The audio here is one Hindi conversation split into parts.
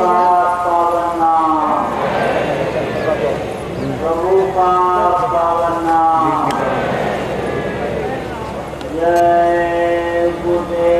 पावन नाम, प्रभु का पावन नाम। जय गुरुदेव।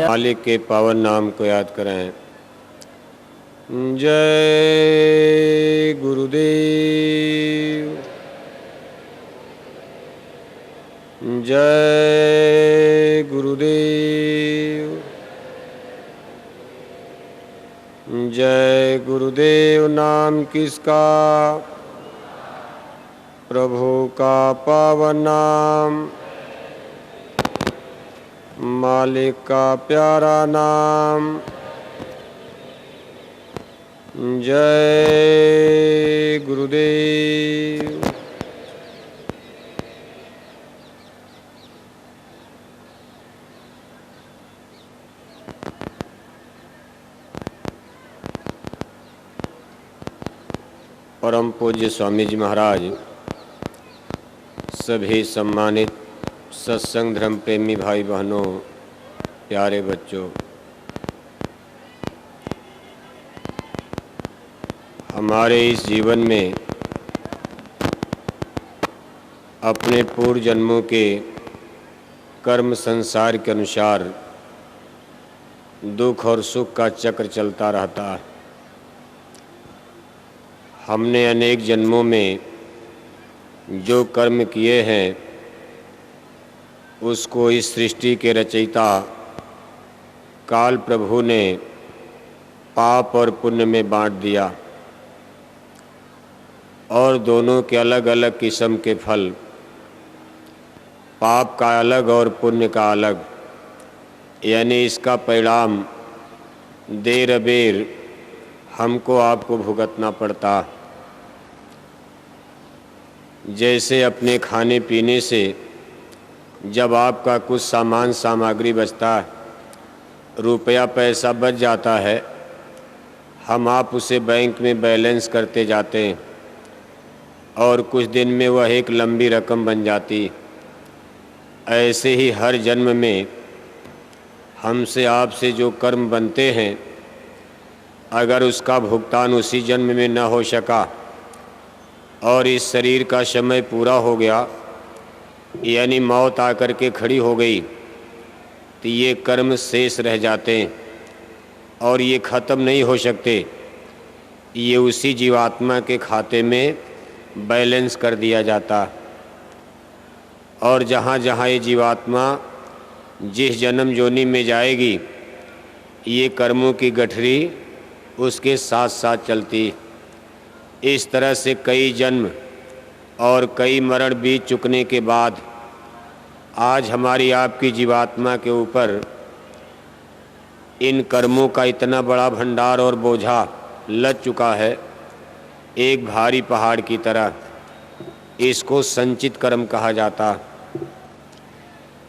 मालिक के पावन नाम को याद करें। जय गुरुदेव, जय गुरुदेव, जय गुरुदेव। नाम किसका? प्रभु का पावन नाम, मालिक का प्यारा नाम। जय गुरुदेव। परम पूज्य स्वामी जी महाराज, सभी सम्मानित सत्संग धर्म प्रेमी भाई बहनों, प्यारे बच्चों, हमारे इस जीवन में अपने पूर्व जन्मों के कर्म संसार के अनुसार दुख और सुख का चक्र चलता रहता है। हमने अनेक जन्मों में जो कर्म किए हैं उसको इस सृष्टि के रचयिता काल प्रभु ने पाप और पुण्य में बांट दिया और दोनों के अलग अलग किस्म के फल, पाप का अलग और पुण्य का अलग, यानी इसका परिणाम देर अबेर हमको आपको भुगतना पड़ता। जैसे अपने खाने पीने से जब आपका कुछ सामान सामग्री बचता है, रुपया पैसा बच जाता है, हम आप उसे बैंक में बैलेंस करते जाते हैं और कुछ दिन में वह एक लंबी रकम बन जाती। ऐसे ही हर जन्म में हमसे आपसे जो कर्म बनते हैं, अगर उसका भुगतान उसी जन्म में न हो सका और इस शरीर का समय पूरा हो गया, यानी मौत आकर के खड़ी हो गई, तो ये कर्म शेष रह जाते हैं और ये ख़त्म नहीं हो सकते। ये उसी जीवात्मा के खाते में बैलेंस कर दिया जाता। और जहाँ जहाँ ये जीवात्मा जिस जन्म जोनी में जाएगी, ये कर्मों की गठरी उसके साथ साथ चलती। इस तरह से कई जन्म और कई मरण बीत चुकने के बाद आज हमारी आपकी जीवात्मा के ऊपर इन कर्मों का इतना बड़ा भंडार और बोझा लद चुका है, एक भारी पहाड़ की तरह। इसको संचित कर्म कहा जाता।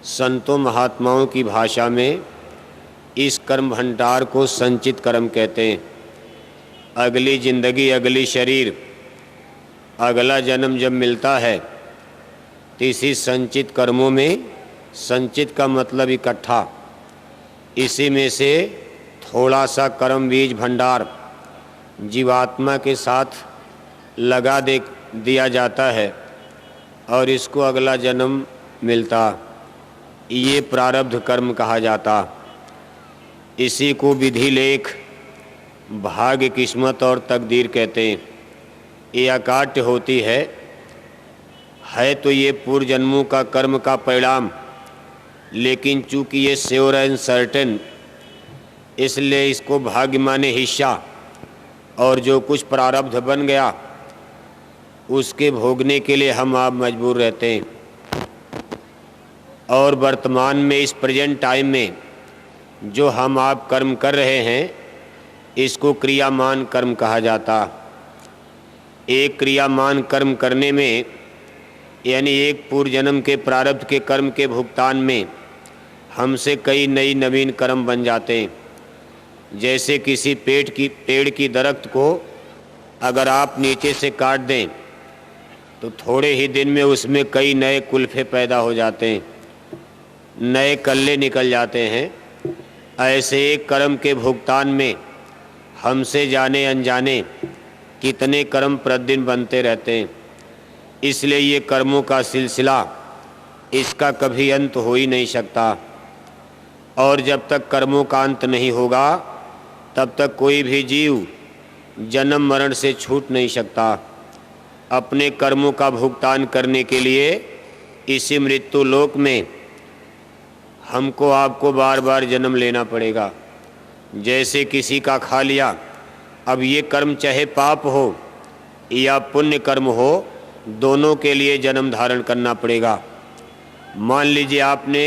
संतों महात्माओं की भाषा में इस कर्म भंडार को संचित कर्म कहते हैं। अगली ज़िंदगी, अगली शरीर, अगला जन्म जब मिलता है तो इसी संचित कर्मों में, संचित का मतलब इकट्ठा, इसी में से थोड़ा सा कर्म बीज भंडार जीवात्मा के साथ लगा दिया जाता है और इसको अगला जन्म मिलता। ये प्रारब्ध कर्म कहा जाता। इसी को विधि लेख, भाग्य, किस्मत और तकदीर कहते हैं। ये अकाट्य होती है तो ये पूर्व जन्मों का कर्म का परिणाम, लेकिन चूंकि ये श्योर एंड सर्टेन, इसलिए इसको भाग्य माने हिस्सा, और जो कुछ प्रारब्ध बन गया उसके भोगने के लिए हम आप मजबूर रहते हैं। और वर्तमान में, इस प्रेजेंट टाइम में जो हम आप कर्म कर रहे हैं, इसको क्रियामान कर्म कहा जाता। एक क्रियामान कर्म करने में, यानी एक पूर्व जन्म के प्रारब्ध के कर्म के भुगतान में हमसे कई नई नवीन कर्म बन जाते हैं। जैसे किसी पेड़ की दरख्त को अगर आप नीचे से काट दें तो थोड़े ही दिन में उसमें कई नए कुल्फे पैदा हो जाते हैं, नए कल्ले निकल जाते हैं। ऐसे एक कर्म के भुगतान में हमसे जाने अनजाने कितने कर्म प्रतिदिन बनते रहते हैं। इसलिए ये कर्मों का सिलसिला, इसका कभी अंत हो ही नहीं सकता। और जब तक कर्मों का अंत नहीं होगा तब तक कोई भी जीव जन्म मरण से छूट नहीं सकता। अपने कर्मों का भुगतान करने के लिए इसी मृत्यु लोक में हमको आपको बार बार जन्म लेना पड़ेगा। जैसे किसी का खा लिया, अब ये कर्म चाहे पाप हो या पुण्य कर्म हो, दोनों के लिए जन्म धारण करना पड़ेगा। मान लीजिए आपने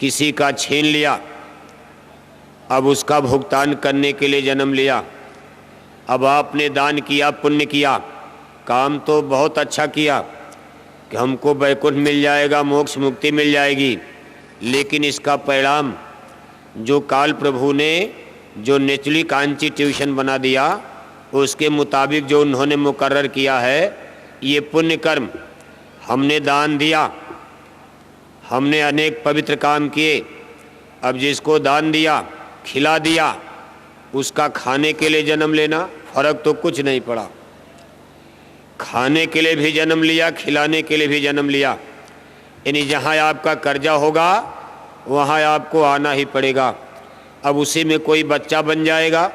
किसी का छीन लिया, अब उसका भुगतान करने के लिए जन्म लिया। अब आपने दान किया, पुण्य किया, काम तो बहुत अच्छा किया कि हमको वैकुंठ मिल जाएगा, मोक्ष मुक्ति मिल जाएगी, लेकिन इसका परिणाम जो काल प्रभु ने जो नेचुरली कॉन्स्टिट्यूशन बना दिया, उसके मुताबिक जो उन्होंने मुकर्रर किया है, ये पुण्य कर्म, हमने दान दिया, हमने अनेक पवित्र काम किए। अब जिसको दान दिया, खिला दिया, उसका खाने के लिए जन्म लेना, फर्क तो कुछ नहीं पड़ा। खाने के लिए भी जन्म लिया, खिलाने के लिए भी जन्म लिया। यानी जहाँ आपका कर्जा होगा वहाँ आपको आना ही पड़ेगा। अब उसी में कोई बच्चा बन जाएगा,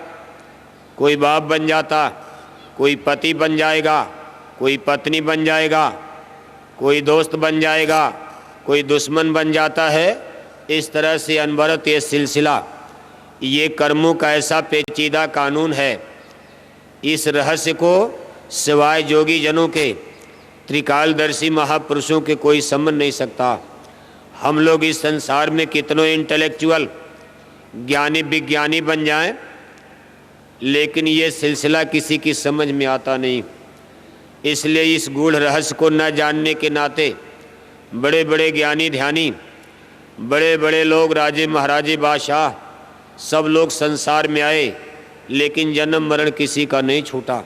कोई बाप बन जाता, कोई पति बन जाएगा, कोई पत्नी बन जाएगा, कोई दोस्त बन जाएगा, कोई दुश्मन बन जाता है। इस तरह से अनवरत ये सिलसिला, ये कर्मों का ऐसा पेचीदा कानून है। इस रहस्य को सिवाय जोगी जनों के, त्रिकालदर्शी महापुरुषों के कोई समझ नहीं सकता। हम लोग इस संसार में कितनों इंटेलेक्चुअल, ज्ञानी विज्ञानी बन जाएं, लेकिन ये सिलसिला किसी की समझ में आता नहीं। इसलिए इस गूढ़ रहस्य को न जानने के नाते बड़े बड़े ज्ञानी ध्यानी, बड़े बड़े लोग, राजे महाराजे बादशाह, सब लोग संसार में आए, लेकिन जन्म मरण किसी का नहीं छूटा।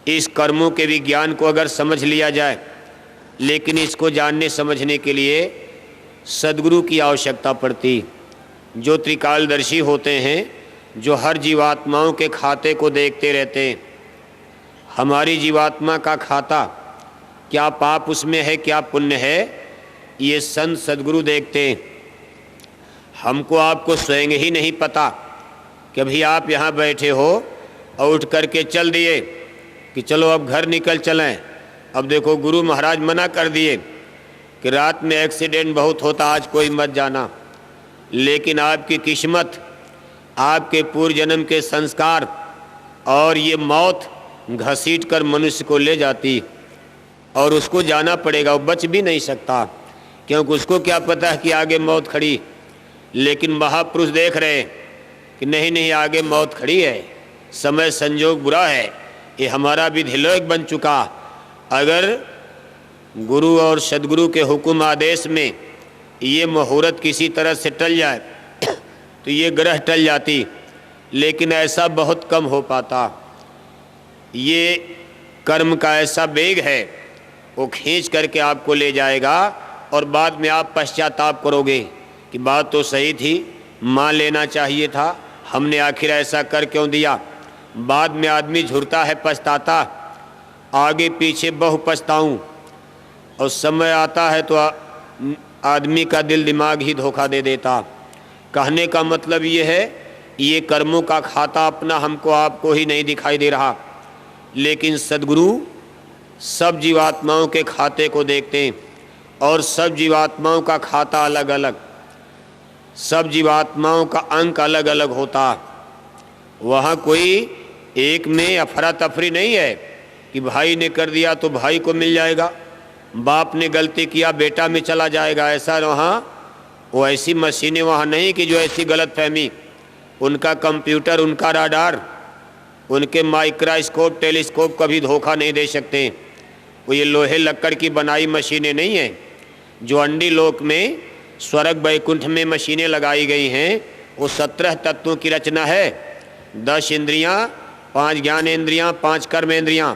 इस कर्मों के विज्ञान को अगर समझ लिया जाए, लेकिन इसको जानने समझने के लिए सद्गुरु की आवश्यकता पड़ती, जो त्रिकालदर्शी होते हैं, जो हर जीवात्माओं के खाते को देखते रहते हैं, हमारी जीवात्मा का खाता, क्या पाप उसमें है, क्या पुण्य है, ये संत सद्गुरु देखते हैं। हमको आपको स्वयं ही नहीं पता कि अभी आप यहाँ बैठे हो और उठ करके चल दिए कि चलो अब घर निकल चलें। अब देखो गुरु महाराज मना कर दिए कि रात में एक्सीडेंट बहुत होता, आज कोई मत जाना। लेकिन आपकी किस्मत, आपके पूर्व जन्म के संस्कार और ये मौत घसीट कर मनुष्य को ले जाती और उसको जाना पड़ेगा, वो बच भी नहीं सकता, क्योंकि उसको क्या पता है कि आगे मौत खड़ी। लेकिन महापुरुष देख रहे हैं कि नहीं नहीं, आगे मौत खड़ी है, समय संजोग बुरा है, ये हमारा विधिलोक बन चुका। अगर गुरु और सद्गुरु के हुक्म आदेश में ये मुहूर्त किसी तरह से टल जाए तो ये ग्रह टल जाती, लेकिन ऐसा बहुत कम हो पाता। ये कर्म का ऐसा वेग है, वो खींच करके आपको ले जाएगा और बाद में आप पश्चाताप करोगे कि बात तो सही थी, मान लेना चाहिए था, हमने आखिर ऐसा कर क्यों दिया। बाद में आदमी झुरता है, पछताता, आगे पीछे बहु पछताऊँ, और समय आता है तो आदमी का दिल दिमाग ही धोखा दे देता। कहने का मतलब ये है, ये कर्मों का खाता अपना हमको आपको ही नहीं दिखाई दे रहा, लेकिन सद्गुरु सब जीवात्माओं के खाते को देखते हैं और सब जीवात्माओं का खाता अलग अलग, सब जीवात्माओं का अंक अलग अलग होता। वहाँ कोई एक में अफरा तफरी नहीं है कि भाई ने कर दिया तो भाई को मिल जाएगा, बाप ने गलती किया बेटा में चला जाएगा। ऐसा वहाँ वो ऐसी मशीनें वहाँ नहीं कि जो ऐसी गलत फहमी, उनका कंप्यूटर, उनका राडार, उनके माइक्रोस्कोप टेलीस्कोप कभी धोखा नहीं दे सकते। वो ये लोहे लक्कड़ की बनाई मशीनें नहीं हैं। जो अंडी लोक में स्वर्ग वैकुंठ में मशीनें लगाई गई हैं, वो 17 तत्वों की रचना है। 10 इंद्रियां, 5 ज्ञानेंद्रियां, 5 कर्मेंद्रियां,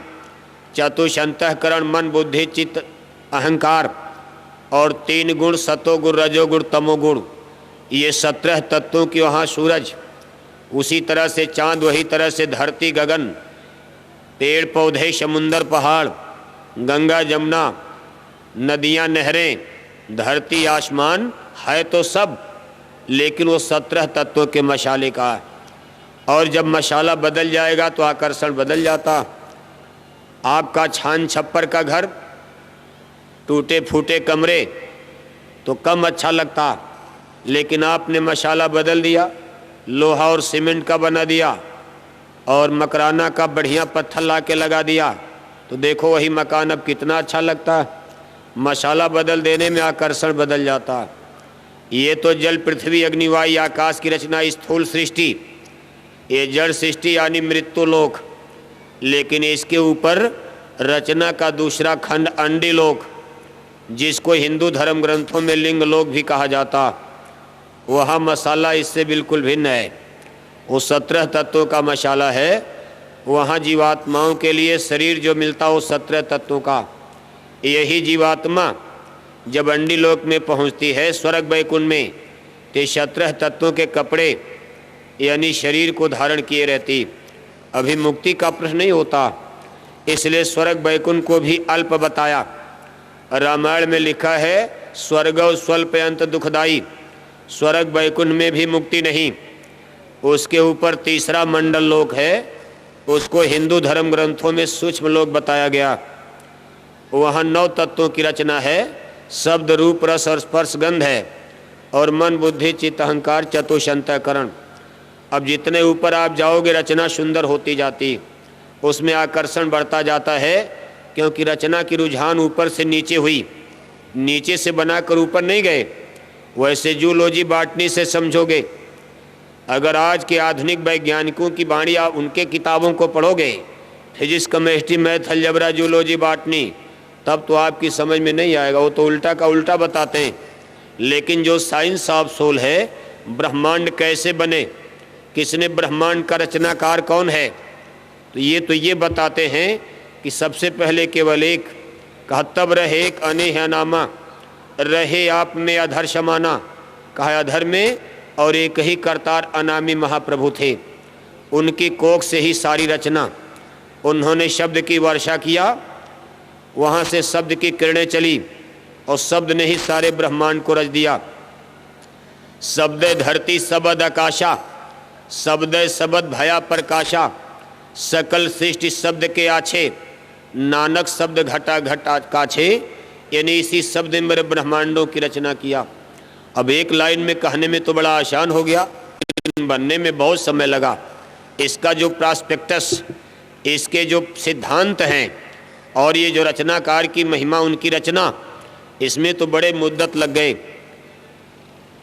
चतुष अंतःकरण मन बुद्धि चित्त अहंकार, और 3 गुण सतोगुण रजोगुण तमोगुण। ये 17 तत्वों की वहाँ सूरज, उसी तरह से चाँद, वही तरह से धरती गगन, पेड़ पौधे समुंदर पहाड़, गंगा जमुना, नदियाँ नहरें, धरती आसमान है तो सब, लेकिन वो 17 तत्वों के मशाले का है। और जब मशाला बदल जाएगा तो आकर्षण बदल जाता। आपका छान छप्पर का घर, टूटे फूटे कमरे तो कम अच्छा लगता, लेकिन आपने मशाला बदल दिया, लोहा और सीमेंट का बना दिया और मकराना का बढ़िया पत्थर ला के लगा दिया, तो देखो वही मकान अब कितना अच्छा लगता है। मशाला बदल देने में आकर्षण बदल जाता। ये तो जल पृथ्वी अग्नि वायु आकाश की रचना स्थूल सृष्टि, ये जड़ सृष्टि यानी मृत्यु लोक। लेकिन इसके ऊपर रचना का दूसरा खंड अंडी लोक, जिसको हिंदू धर्म ग्रंथों में लिंग लोक भी कहा जाता, वहाँ मसाला इससे बिल्कुल भिन्न है। वो 17 तत्वों का मसाला है। वहाँ जीवात्माओं के लिए शरीर जो मिलता वो 17 तत्वों का। यही जीवात्मा जब अंडी लोक में पहुँचती है स्वर्ग वैकुंठ में, तो 17 तत्वों के कपड़े यानी शरीर को धारण किए रहती। अभी मुक्ति का प्रश्न नहीं होता, इसलिए स्वर्ग वैकुंठ को भी अल्प बताया। रामायण में लिखा है स्वर्ग स्वल्प अंत दुखदाई, स्वर्ग वैकुंठ में भी मुक्ति नहीं। उसके ऊपर तीसरा मंडल लोक है, उसको हिंदू धर्म ग्रंथों में सूक्ष्म लोक बताया गया। वहाँ 9 तत्वों की रचना है, शब्द रूप रस और स्पर्श गंध है, और मन बुद्धि चित्त अहंकार चतुष अंतःकरण। अब जितने ऊपर आप जाओगे रचना सुंदर होती जाती, उसमें आकर्षण बढ़ता जाता है, क्योंकि रचना की रुझान ऊपर से नीचे हुई, नीचे से बनाकर ऊपर नहीं गए। वैसे जूलॉजी बॉटनी से समझोगे, अगर आज के आधुनिक वैज्ञानिकों की वाणी आप उनके किताबों को पढ़ोगे, physics chemistry math algebra zoology botany, तब तो आपकी समझ में नहीं आएगा, वो तो उल्टा का उल्टा बताते हैं। लेकिन जो साइंस ऑफ सोल है, ब्रह्मांड कैसे बने, किसने ब्रह्मांड का रचनाकार कौन है, तो ये बताते हैं कि सबसे पहले केवल एक, कहा तब रहे एक अनेह नामा, रहे आप में अधर समाना, कहा अधर में और एक ही करतार अनामी महाप्रभु थे, उनकी कोख से ही सारी रचना। उन्होंने शब्द की वर्षा किया, वहाँ से शब्द की किरणें चली और शब्द ने ही सारे ब्रह्मांड को रच दिया। शब्द धरती सबद आकाशा, शब्द सबद भया प्रकाशा, सकल सृष्टि शब्द के आछे, नानक शब्द घटा घटा काछे। यानी इसी शब्द में मेरे ब्रह्मांडों की रचना किया। अब एक लाइन में कहने में तो बड़ा आसान हो गया, लेकिन बनने में बहुत समय लगा। इसका जो प्रॉस्पेक्टस, इसके जो सिद्धांत हैं और ये जो रचनाकार की महिमा, उनकी रचना, इसमें तो बड़े मुद्दत लग गए।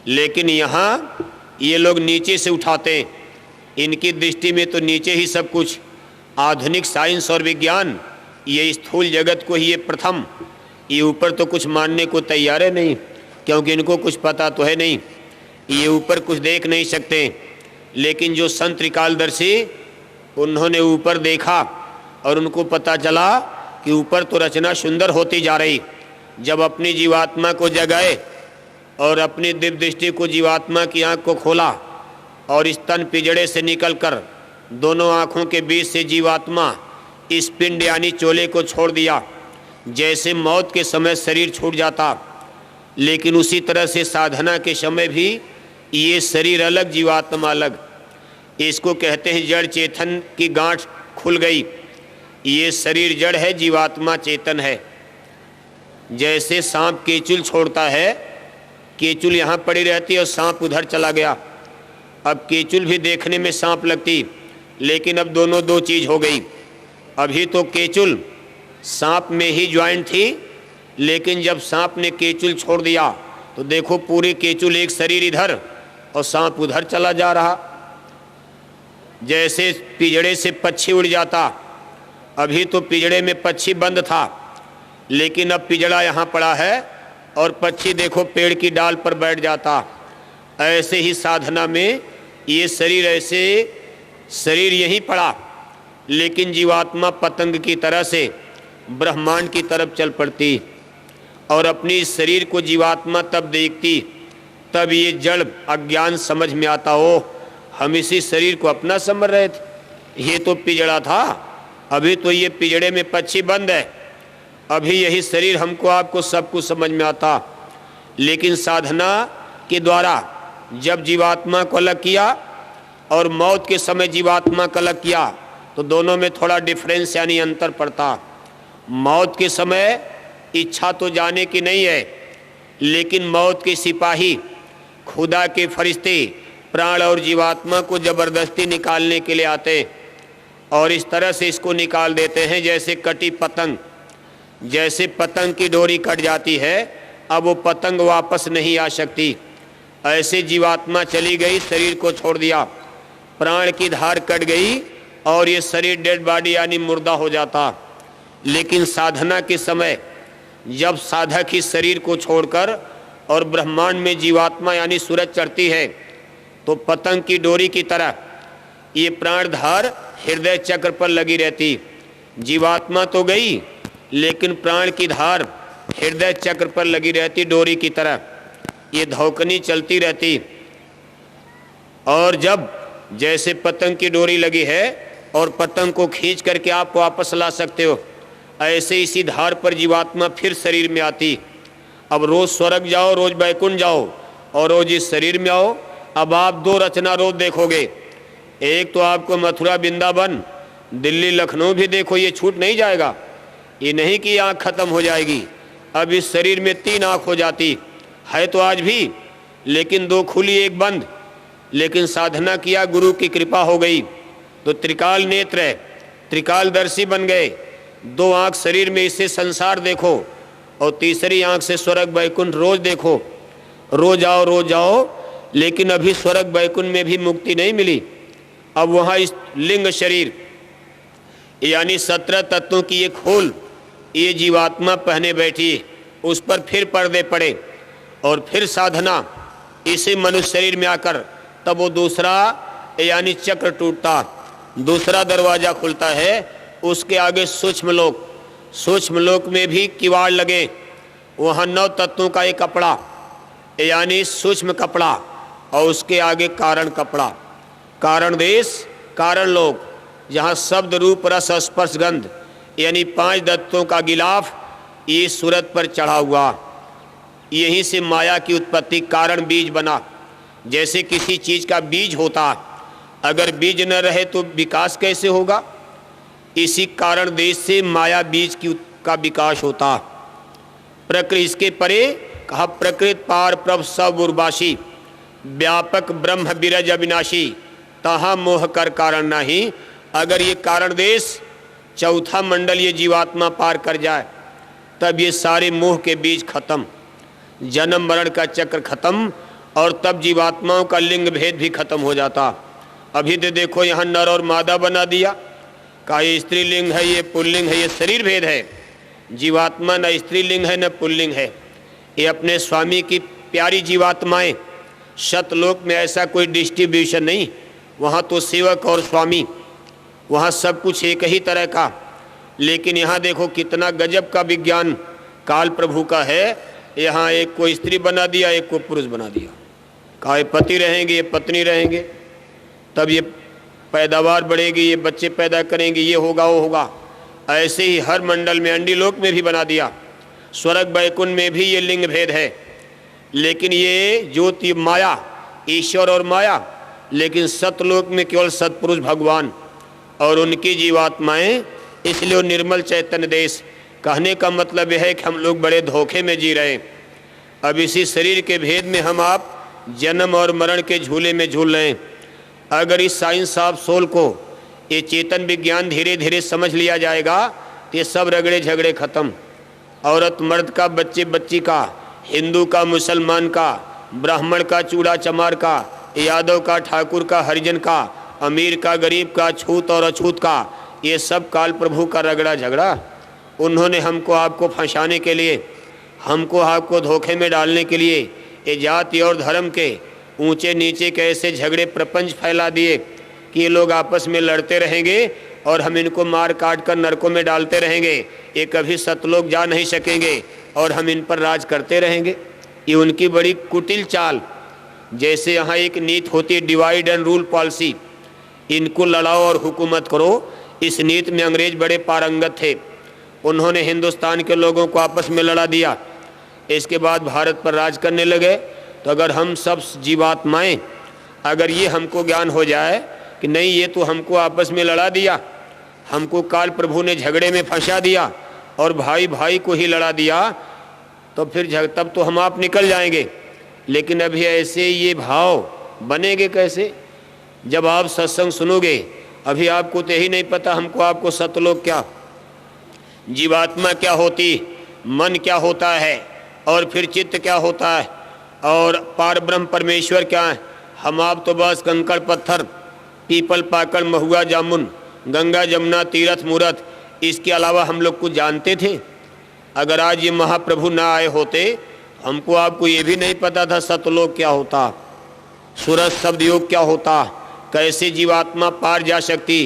लेकिन यहाँ ये लोग नीचे से उठाते हैं, इनकी दृष्टि में तो नीचे ही सब कुछ। आधुनिक साइंस और विज्ञान ये स्थूल जगत को ही ये प्रथम, ये ऊपर तो कुछ मानने को तैयार है नहीं, क्योंकि इनको कुछ पता तो है नहीं, ये ऊपर कुछ देख नहीं सकते। लेकिन जो संत त्रिकालदर्शी, उन्होंने ऊपर देखा और उनको पता चला कि ऊपर तो रचना सुंदर होती जा रही। जब अपनी जीवात्मा को जगाए और अपनी दिव्य दृष्टि को जीवात्मा की आँख को खोला और इस तन पिजड़े से निकलकर दोनों आँखों के बीच से जीवात्मा इस पिंड यानी चोले को छोड़ दिया। जैसे मौत के समय शरीर छूट जाता, लेकिन उसी तरह से साधना के समय भी ये शरीर अलग, जीवात्मा अलग। इसको कहते हैं जड़ चेतन की गांठ खुल गई। ये शरीर जड़ है, जीवात्मा चेतन है। जैसे सांप केचुल छोड़ता है, केचुल यहाँ पड़ी रहती है और सांप उधर चला गया। अब केचुल भी देखने में सांप लगती, लेकिन अब दोनों दो चीज़ हो गई। अभी तो केचुल सांप में ही ज्वाइंट थी, लेकिन जब सांप ने केचुल छोड़ दिया तो देखो पूरी केचुल एक शरीर इधर और सांप उधर चला जा रहा। जैसे पिजड़े से पक्षी उड़ जाता, अभी तो पिजड़े में पक्षी बंद था, लेकिन अब पिजड़ा यहाँ पड़ा है और पक्षी देखो पेड़ की डाल पर बैठ जाता। ऐसे ही साधना में ये शरीर, ऐसे शरीर यहीं पड़ा, लेकिन जीवात्मा पतंग की तरह से ब्रह्मांड की तरफ चल पड़ती और अपनी इस शरीर को जीवात्मा तब देखती, तब ये जड़ अज्ञान समझ में आता। हो, हम इसी शरीर को अपना समझ रहे थे, ये तो पिजड़ा था, अभी तो ये पिजड़े में पक्षी बंद है, अभी यही शरीर हमको आपको सब कुछ समझ में आता। लेकिन साधना के द्वारा जब जीवात्मा को अलग किया और मौत के समय जीवात्मा को अलग किया, तो दोनों में थोड़ा डिफरेंस यानी अंतर पड़ता। मौत के समय इच्छा तो जाने की नहीं है, लेकिन मौत के सिपाही, खुदा के फरिश्ते प्राण और जीवात्मा को ज़बरदस्ती निकालने के लिए आते और इस तरह से इसको निकाल देते हैं जैसे कटी पतंग। जैसे पतंग की डोरी कट जाती है, अब वो पतंग वापस नहीं आ सकती, ऐसे जीवात्मा चली गई, शरीर को छोड़ दिया, प्राण की धार कट गई और ये शरीर डेड बॉडी यानी मुर्दा हो जाता। लेकिन साधना के समय जब साधक इस शरीर को छोड़कर और ब्रह्मांड में जीवात्मा यानी सूरज चढ़ती है, तो पतंग की डोरी की तरह ये प्राणधार हृदय चक्र पर लगी रहती। जीवात्मा तो गई, लेकिन प्राण की धार हृदय चक्र पर लगी रहती डोरी की तरह, ये धौकनी चलती रहती। और जब जैसे पतंग की डोरी लगी है और पतंग को खींच करके आप वापस ला सकते हो, ऐसे इसी धार पर जीवात्मा फिर शरीर में आती। अब रोज स्वर्ग जाओ, रोज बैकुंठ जाओ और रोज इस शरीर में आओ। अब आप दो रचना रोज देखोगे, एक तो आपको मथुरा वृंदावन दिल्ली लखनऊ भी देखो, ये छूट नहीं जाएगा। ये नहीं कि आँख खत्म हो जाएगी, अब इस शरीर में 3 आँख हो जाती है तो आज भी, लेकिन 2 खुली 1 बंद। लेकिन साधना किया, गुरु की कृपा हो गई तो त्रिकाल नेत्र है, त्रिकालदर्शी बन गए। 2 आँख शरीर में, इससे संसार देखो और तीसरी आँख से स्वर्ग बैकुंठ रोज देखो। रोज आओ, रोज आओ। लेकिन अभी स्वर्ग बैकुंठ में भी मुक्ति नहीं मिली। अब वहाँ इस लिंग शरीर यानी 17 तत्वों की एक खोल ये जीवात्मा पहने बैठी, उस पर फिर पर्दे पड़े और फिर साधना इसी मनुष्य शरीर में आकर तब वो दूसरा यानी चक्र टूटता, दूसरा दरवाजा खुलता है। उसके आगे सूक्ष्म लोक, सूक्ष्म लोक में भी किवाड़ लगे, वहाँ 9 तत्वों का एक कपड़ा यानी सूक्ष्म कपड़ा और उसके आगे कारण कपड़ा, कारण देश, कारण लोक जहाँ शब्द रूप रस स्पर्श गंध यानी 5 तत्वों का गिलाफ ये सूरत पर चढ़ा हुआ। यहीं से माया की उत्पत्ति कारण बीज बना। जैसे किसी चीज़ का बीज होता, अगर बीज न रहे तो विकास कैसे होगा? इसी कारण देश से माया बीज का विकास होता। प्रकृति इसके परे कहा प्रकृत पार प्रभ सब उर्वासी, व्यापक ब्रह्म बिरज अविनाशी, तहा मोह कर कारण नहीं। अगर ये कारण देश चौथा मंडल ये जीवात्मा पार कर जाए तब ये सारे मोह के बीज खत्म, जन्म मरण का चक्र खत्म, और तब जीवात्माओं का लिंग भेद भी खत्म हो जाता। अभी तो देखो यहाँ नर और मादा बना दिया, कहा ये स्त्रीलिंग है, ये पुल्लिंग है, ये शरीर भेद है। जीवात्मा न स्त्रीलिंग है न पुल्लिंग है। ये अपने स्वामी की प्यारी जीवात्माएं। सतलोक में ऐसा कोई डिस्ट्रीब्यूशन नहीं, वहाँ तो सेवक और स्वामी, वहाँ सब कुछ एक ही तरह का। लेकिन यहाँ देखो कितना गजब का विज्ञान काल प्रभु का है। यहाँ एक को स्त्री बना दिया, एक को पुरुष बना दिया। कहा ये पति रहेंगे, ये पत्नी रहेंगे, तब ये पैदावार बढ़ेगी, ये बच्चे पैदा करेंगे, ये होगा वो होगा। ऐसे ही हर मंडल में, अंडीलोक में भी बना दिया, स्वर्ग वैकुंठ में भी ये लिंग भेद है। लेकिन ये ज्योति माया, ईश्वर और माया, लेकिन सतलोक में केवल सतपुरुष भगवान और उनकी जीवात्माएं। इसलिए वो निर्मल चैतन्य देश। कहने का मतलब यह है कि हम लोग बड़े धोखे में जी रहे हैं। अब इसी शरीर के भेद में हम आप जन्म और मरण के झूले में झूल रहे हैं। अगर इस साइंस ऑफ सोल को, ये चेतन विज्ञान धीरे धीरे समझ लिया जाएगा तो ये सब रगड़े झगड़े खत्म। औरत मर्द का, बच्चे बच्ची का, हिंदू का, मुसलमान का, ब्राह्मण का, चूड़ा चमार का, यादव का, ठाकुर का, हरिजन का, अमीर का, गरीब का, छूत और अछूत का, ये सब काल प्रभु का रगड़ा झगड़ा। उन्होंने हमको आपको फंसाने के लिए, हमको आपको धोखे में डालने के लिए ये जाति और धर्म के ऊंचे नीचे के ऐसे झगड़े प्रपंच फैला दिए कि ये लोग आपस में लड़ते रहेंगे और हम इनको मार काट कर नरकों में डालते रहेंगे। ये कभी सतलोक जा नहीं सकेंगे और हम इन पर राज करते रहेंगे। ये उनकी बड़ी कुटिल चाल। जैसे यहाँ एक नीति होती है डिवाइड एंड रूल पॉलिसी, इनको लड़ाओ और हुकूमत करो। इस नीति में अंग्रेज बड़े पारंगत थे। उन्होंने हिंदुस्तान के लोगों को आपस में लड़ा दिया। इसके बाद भारत पर राज करने लगे। तो अगर हम सब जीवात्माएं, अगर ये हमको ज्ञान हो जाए कि नहीं ये तो हमको आपस में लड़ा दिया, हमको काल प्रभु ने झगड़े में फंसा दिया और भाई भाई को ही लड़ा दिया, तो फिर तब तो हम आप निकल जाएंगे। लेकिन अभी ऐसे ये भाव बनेंगे कैसे? जब आप सत्संग सुनोगे, अभी आपको तो यही नहीं पता हमको आपको सतलोक क्या, जीवात्मा क्या होती, मन क्या होता है, और फिर चित्त क्या होता है, और पार ब्रह्म परमेश्वर क्या है। हम आप तो बस कंकड़ पत्थर, पीपल पाकड़ महुआ जामुन, गंगा जमुना तीर्थ मूर्त, इसके अलावा हम लोग कुछ जानते थे? अगर आज ये महाप्रभु ना आए होते, हमको आपको ये भी नहीं पता था सतलोक क्या होता, सूरज शब्द योग क्या होता, कैसे जीवात्मा पार जा सकती।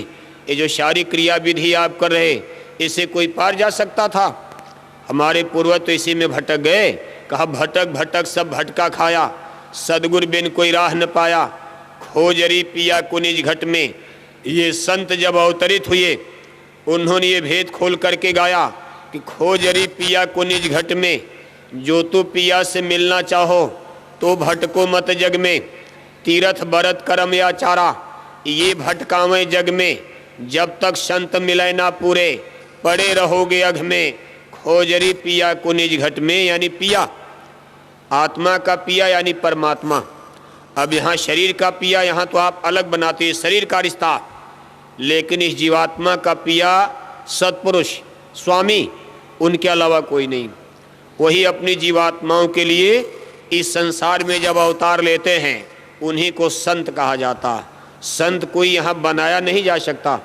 ये जो शारीरिक क्रिया विधि आप कर रहे, इससे कोई पार जा सकता था? हमारे पूर्वज तो इसी में भटक गए। कहा भटक भटक सब भटका खाया, सदगुरु बिन कोई राह न पाया, खोजरी पिया कुनिज घट में। ये संत जब अवतरित हुए, उन्होंने ये भेद खोल करके गाया कि खोजरी पिया कुनिज घट में, जो तू पिया से मिलना चाहो तो भटको मत जग में, तीरथ बरत करम या चारा, ये भटकावें जग में, जब तक संत मिले ना पूरे, पड़े रहोगे अघ में, खोजरी पिया कुनिज घट में। यानी पिया, आत्मा का पिया यानी परमात्मा। अब यहाँ शरीर का पिया, यहाँ तो आप अलग बनाते हैं शरीर का रिश्ता, लेकिन इस जीवात्मा का पिया सत्पुरुष स्वामी, उनके अलावा कोई नहीं। वही अपनी जीवात्माओं के लिए इस संसार में जब अवतार लेते हैं, उन्हीं को संत कहा जाता। संत कोई यहाँ बनाया नहीं जा सकता।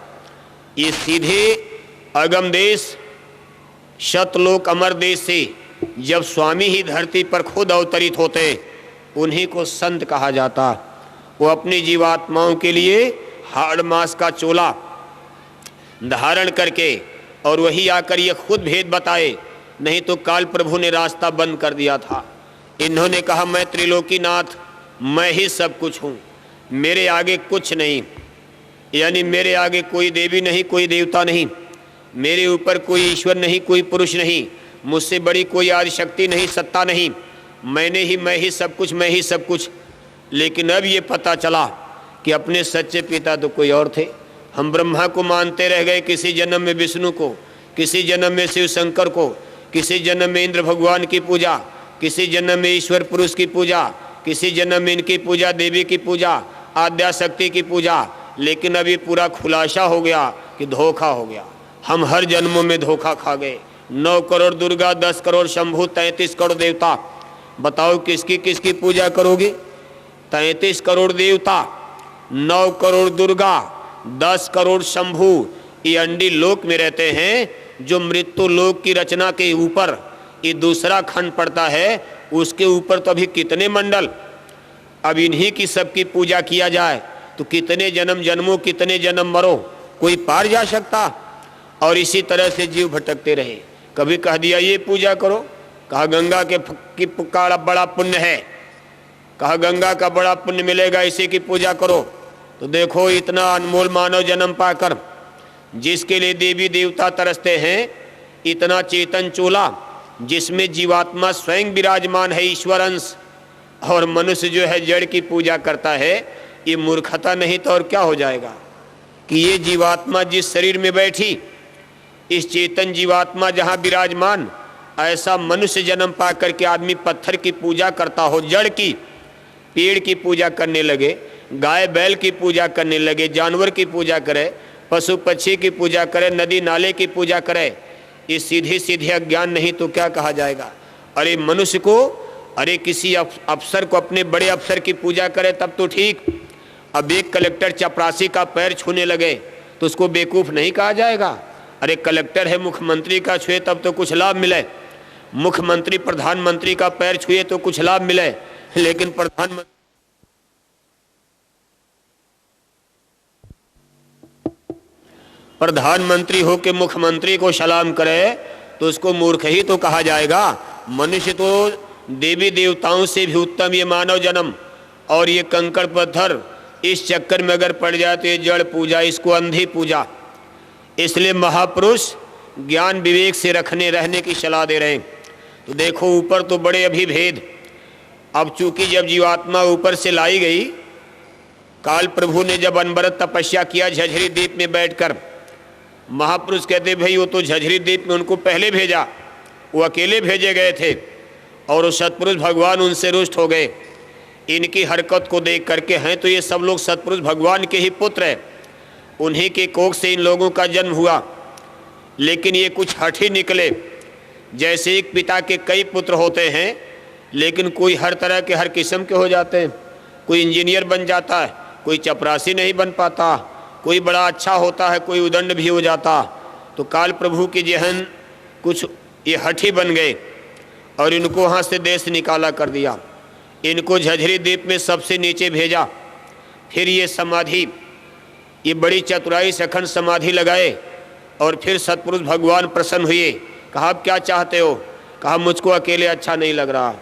ये सीधे अगम देश शतलोक अमर देश से जब स्वामी ही धरती पर खुद अवतरित होते, उन्हीं को संत कहा जाता। वो अपनी जीवात्माओं के लिए हाड़ मास का चोला धारण करके, और वही आकर ये खुद भेद बताए, नहीं तो काल प्रभु ने रास्ता बंद कर दिया था। इन्होंने कहा मैं त्रिलोकीनाथ, मैं ही सब कुछ हूँ, मेरे आगे कुछ नहीं। यानी मेरे आगे कोई देवी नहीं, कोई देवता नहीं, मेरे ऊपर कोई ईश्वर नहीं, कोई पुरुष नहीं, मुझसे बड़ी कोई आदि शक्ति नहीं, सत्ता नहीं, मैं ही सब कुछ, मैं ही सब कुछ। लेकिन अब ये पता चला कि अपने सच्चे पिता तो कोई और थे। हम ब्रह्मा को मानते रह गए, किसी जन्म में विष्णु को, किसी जन्म में शिव शंकर को, किसी जन्म में इंद्र भगवान की पूजा, किसी जन्म में ईश्वर पुरुष की पूजा, किसी जन्म में इनकी पूजा, देवी की पूजा, आद्या शक्ति की पूजा। लेकिन अभी पूरा खुलासा हो गया कि धोखा हो गया। हम हर जन्मों में धोखा खा गए। 9 करोड़ दुर्गा, 10 करोड़ शंभू, 33 करोड़ देवता। बताओ किसकी किसकी पूजा करोगे? 33 करोड़ देवता, 9 करोड़ दुर्गा, 10 करोड़ शंभू, ये अंडी लोक में रहते हैं। जो मृत्यु लोक की रचना के ऊपर ये दूसरा खंड पड़ता है, उसके ऊपर तो अभी कितने मंडल। अब इन्हीं की सबकी पूजा किया जाए तो कितने जन्म जन्मों, कितने जन्म मरो, कोई पार जा सकता? और इसी तरह से जीव भटकते रहे। कभी कह दिया ये पूजा करो, कहा गंगा की का बड़ा पुण्य है, कहा गंगा का बड़ा पुण्य मिलेगा, इसी की पूजा करो। तो देखो इतना अनमोल मानव जन्म पाकर जिसके लिए देवी देवता तरसते हैं, इतना चेतन चोला जिसमें जीवात्मा स्वयं विराजमान है, ईश्वर अंश, और मनुष्य जो है जड़ की पूजा करता है। ये मूर्खता नहीं तो और क्या हो जाएगा कि ये जीवात्मा जिस शरीर में बैठी, इस चेतन जीवात्मा जहाँ विराजमान, ऐसा मनुष्य जन्म पा करके आदमी पत्थर की पूजा करता हो, जड़ की, पेड़ की पूजा करने लगे, गाय बैल की पूजा करने लगे, जानवर की पूजा करे, पशु पक्षी की पूजा करे, नदी नाले की पूजा करे। ये सीधे सीधे अज्ञान नहीं तो क्या कहा जाएगा? अरे मनुष्य को, अरे किसी अफसर को, अपने बड़े अफसर की पूजा करे तब तो ठीक। अब एक कलेक्टर चपरासी का पैर छूने लगे तो उसको बेवकूफ़ नहीं कहा जाएगा? अरे कलेक्टर है, मुख्यमंत्री का छुए तब तो कुछ लाभ मिले, मुख्यमंत्री प्रधानमंत्री का पैर छुए तो कुछ लाभ मिले, लेकिन प्रधानमंत्री हो के मुख्यमंत्री को सलाम करे तो उसको मूर्ख ही तो कहा जाएगा। मनुष्य तो देवी देवताओं से भी उत्तम ये मानव जन्म, और ये कंकड़ पत्थर इस चक्कर में अगर पड़ जाए तो ये जड़ पूजा, इसको अंधी पूजा। इसलिए महापुरुष ज्ञान विवेक से रहने की सलाह दे रहे हैं। तो देखो ऊपर तो बड़े अभिभेद। अब चूंकि जब जीवात्मा ऊपर से लाई गई, काल प्रभु ने जब अनवरत तपस्या किया झझरी द्वीप में बैठकर, महापुरुष कहते भाई वो तो झझरी द्वीप में उनको पहले भेजा, वो अकेले भेजे गए थे, और वो सतपुरुष भगवान उनसे रुष्ट हो गए। इनकी हरकत को देख करके, हैं तो ये सब लोग सतपुरुष भगवान के ही पुत्र हैं, उन्हीं के कोख से इन लोगों का जन्म हुआ, लेकिन ये कुछ हठी निकले। जैसे एक पिता के कई पुत्र होते हैं, लेकिन कोई हर तरह के, हर किस्म के हो जाते हैं। कोई इंजीनियर बन जाता है, कोई चपरासी नहीं बन पाता, कोई बड़ा अच्छा होता है, कोई उदंड भी हो जाता। तो काल प्रभु के जहन कुछ ये हठी बन गए और इनको वहाँ से देश निकाला कर दिया। इनको झझरी द्वीप में सबसे नीचे भेजा। फिर ये समाधि, ये बड़ी चतुराई से अखंड समाधि लगाए, और फिर सतपुरुष भगवान प्रसन्न हुए। कहा आप क्या चाहते हो? कहा मुझको अकेले अच्छा नहीं लग रहा,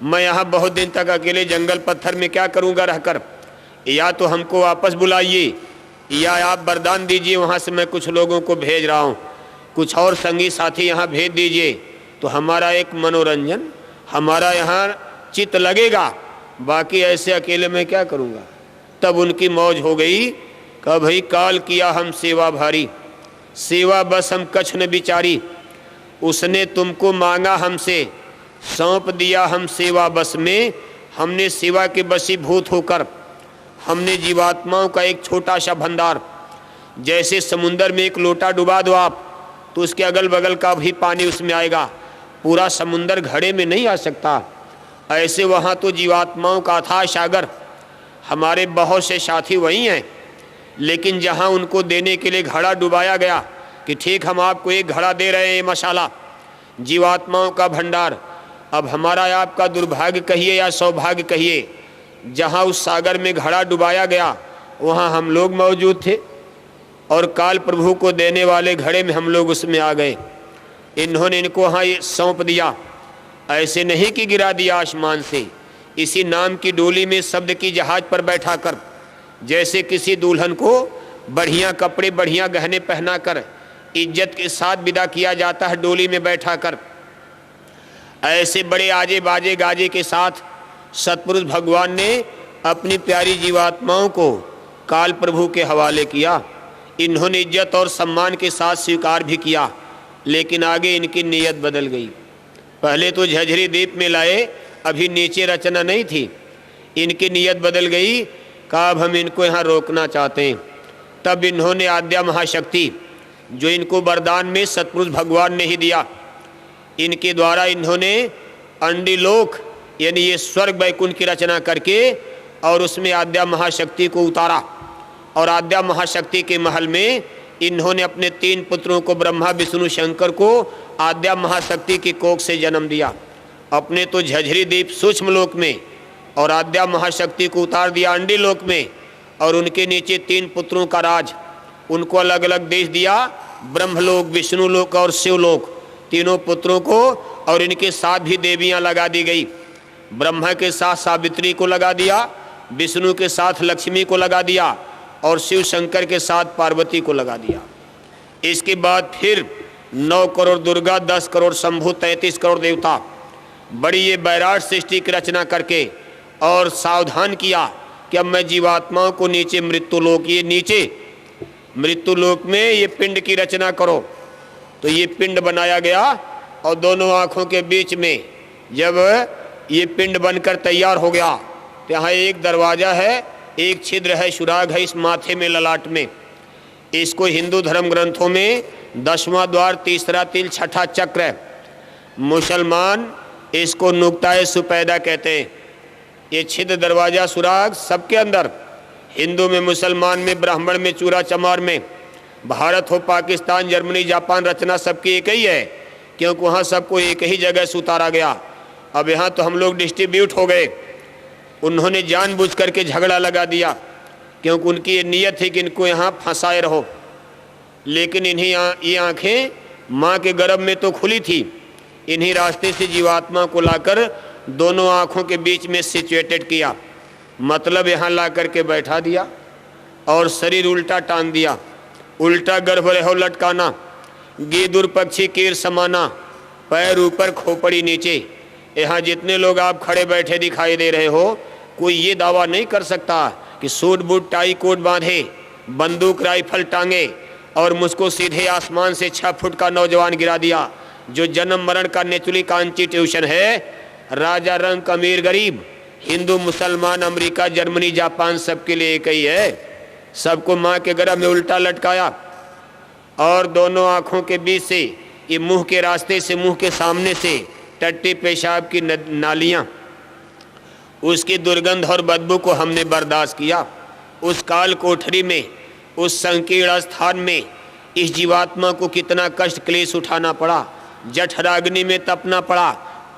मैं यहाँ बहुत दिन तक अकेले जंगल पत्थर में क्या करूँगा रहकर, या तो हमको वापस बुलाइए या आप वरदान दीजिए, वहाँ से मैं कुछ लोगों को भेज रहा हूँ, कुछ और संगी साथी यहाँ भेज दीजिए, तो हमारा एक मनोरंजन, हमारा यहाँ चित्त लगेगा, बाकी ऐसे अकेले मैं क्या करूँगा। तब उनकी मौज हो गई। कहा भाई काल किया हम सेवा भारी, सेवा बस हम कछ न बिचारी, उसने तुमको मांगा हमसे, सौंप दिया हम सेवा बस में। हमने सेवा के बसीभूत होकर, हमने जीवात्माओं का एक छोटा सा भंडार, जैसे समुंदर में एक लोटा डुबा दो आप तो उसके अगल बगल का भी पानी उसमें आएगा, पूरा समुंदर घड़े में नहीं आ सकता। ऐसे वहाँ तो जीवात्माओं का अथाह सागर, हमारे बहुत से साथी वही हैं, लेकिन जहाँ उनको देने के लिए घड़ा डुबाया गया कि ठीक हम आपको एक घड़ा दे रहे हैं, ये मसाला, जीवात्माओं का भंडार। अब हमारा आपका दुर्भाग्य कहिए या सौभाग्य कहिए, जहाँ उस सागर में घड़ा डुबाया गया वहाँ हम लोग मौजूद थे, और काल प्रभु को देने वाले घड़े में हम लोग उसमें आ गए। इन्होंने इनको वहाँ ये सौंप दिया, ऐसे नहीं कि गिरा दिया आसमान से, इसी नाम की डोली में शब्द की जहाज पर बैठा कर, जैसे किसी दुल्हन को बढ़िया कपड़े बढ़िया गहने पहनाकर इज्जत के साथ विदा किया जाता है डोली में बैठाकर। ऐसे बड़े आजे बाजे गाजे के साथ सतपुरुष भगवान ने अपनी प्यारी जीवात्माओं को काल प्रभु के हवाले किया। इन्होंने इज्जत और सम्मान के साथ स्वीकार भी किया, लेकिन आगे इनकी नीयत बदल गई। पहले तो झझरी द्वीप में लाए, अभी नीचे रचना नहीं थी, इनकी नीयत बदल गई। कहा अब हम इनको यहाँ रोकना चाहते हैं। तब इन्होंने आद्या महाशक्ति, जो इनको वरदान में सतपुरुष भगवान ने ही दिया, इनके द्वारा इन्होंने अंडिलोक यानी ये स्वर्ग वैकुंठ की रचना करके और उसमें आद्या महाशक्ति को उतारा। और आद्या महाशक्ति के महल में इन्होंने अपने 3 पुत्रों को, ब्रह्मा विष्णु शंकर को आद्या महाशक्ति की कोख से जन्म दिया। अपने तो झझरी द्वीप सूक्ष्म लोक में और आद्या महाशक्ति को उतार दिया अंडी लोक में। और उनके नीचे 3 पुत्रों का राज, उनको अलग अलग देश दिया, ब्रह्मलोक, विष्णुलोक और शिवलोक, तीनों पुत्रों को। और इनके साथ भी देवियां लगा दी गई। ब्रह्मा के साथ सावित्री को लगा दिया, विष्णु के साथ लक्ष्मी को लगा दिया और शिव शंकर के साथ पार्वती को लगा दिया। इसके बाद फिर 9 करोड़ दुर्गा, 10 करोड़ शंभु, 33 करोड़ देवता, बड़ी ये बैराट सृष्टि की रचना करके और सावधान किया कि अब मैं जीवात्माओं को नीचे मृत्युलोक, ये नीचे मृत्युलोक में ये पिंड की रचना करो। तो ये पिंड बनाया गया और दोनों आँखों के बीच में जब ये पिंड बनकर तैयार हो गया तो यहाँ एक दरवाज़ा है, एक छिद्र है, सुराग है इस माथे में, ललाट में। इसको हिंदू धर्म ग्रंथों में 10वां द्वार, तीसरा तिल, छठा चक्र है। मुसलमान इसको नुक्ताए सुपैदा कहते हैं। ये छिद्र, दरवाज़ा, सुराग सबके अंदर, हिंदू में, मुसलमान में, ब्राह्मण में, चूरा चमार में, भारत हो, पाकिस्तान, जर्मनी, जापान, रचना सबकी एक ही है, क्योंकि वहाँ सबको एक ही जगह से उतारा गया। अब यहाँ तो हम लोग डिस्ट्रीब्यूट हो गए। उन्होंने जानबूझ करके झगड़ा लगा दिया, क्योंकि उनकी ये नीयत थी कि इनको यहाँ फंसाए रहो। लेकिन इन्हीं ये आँखें माँ के गर्भ में तो खुली थी, इन्हीं रास्ते से जीवात्मा को लाकर दोनों आँखों के बीच में सिचुएटेड किया, मतलब यहाँ ला करके बैठा दिया और शरीर उल्टा टांग दिया। उल्टा गर्भ रहो लटकाना, गीदुर पक्षी कीर समाना, पैर ऊपर खोपड़ी नीचे। यहाँ जितने लोग आप खड़े बैठे दिखाई दे रहे हो, कोई ये दावा नहीं कर सकता कि सूट बूट टाई कोट बांधे, बंदूक राइफल टांगे और मुझको सीधे आसमान से 6 फुट का नौजवान गिरा दिया। जो जन्म मरण का नेचुरली कॉन्स्टिट्यूशन है, राजा रंग अमीर गरीब, हिंदू मुसलमान, अमेरिका, जर्मनी, जापान सबके लिए एक ही है। सबको माँ के गर्भ में उल्टा लटकाया और दोनों आँखों के बीच से, ये मुंह के रास्ते से, मुंह के सामने से टट्टी पेशाब की नालियाँ, उसकी दुर्गंध और बदबू को हमने बर्दाश्त किया। उस काल कोठरी में, उस संकीर्ण स्थान में इस जीवात्मा को कितना कष्ट क्लेश उठाना पड़ा, जठराग्नि में तपना पड़ा।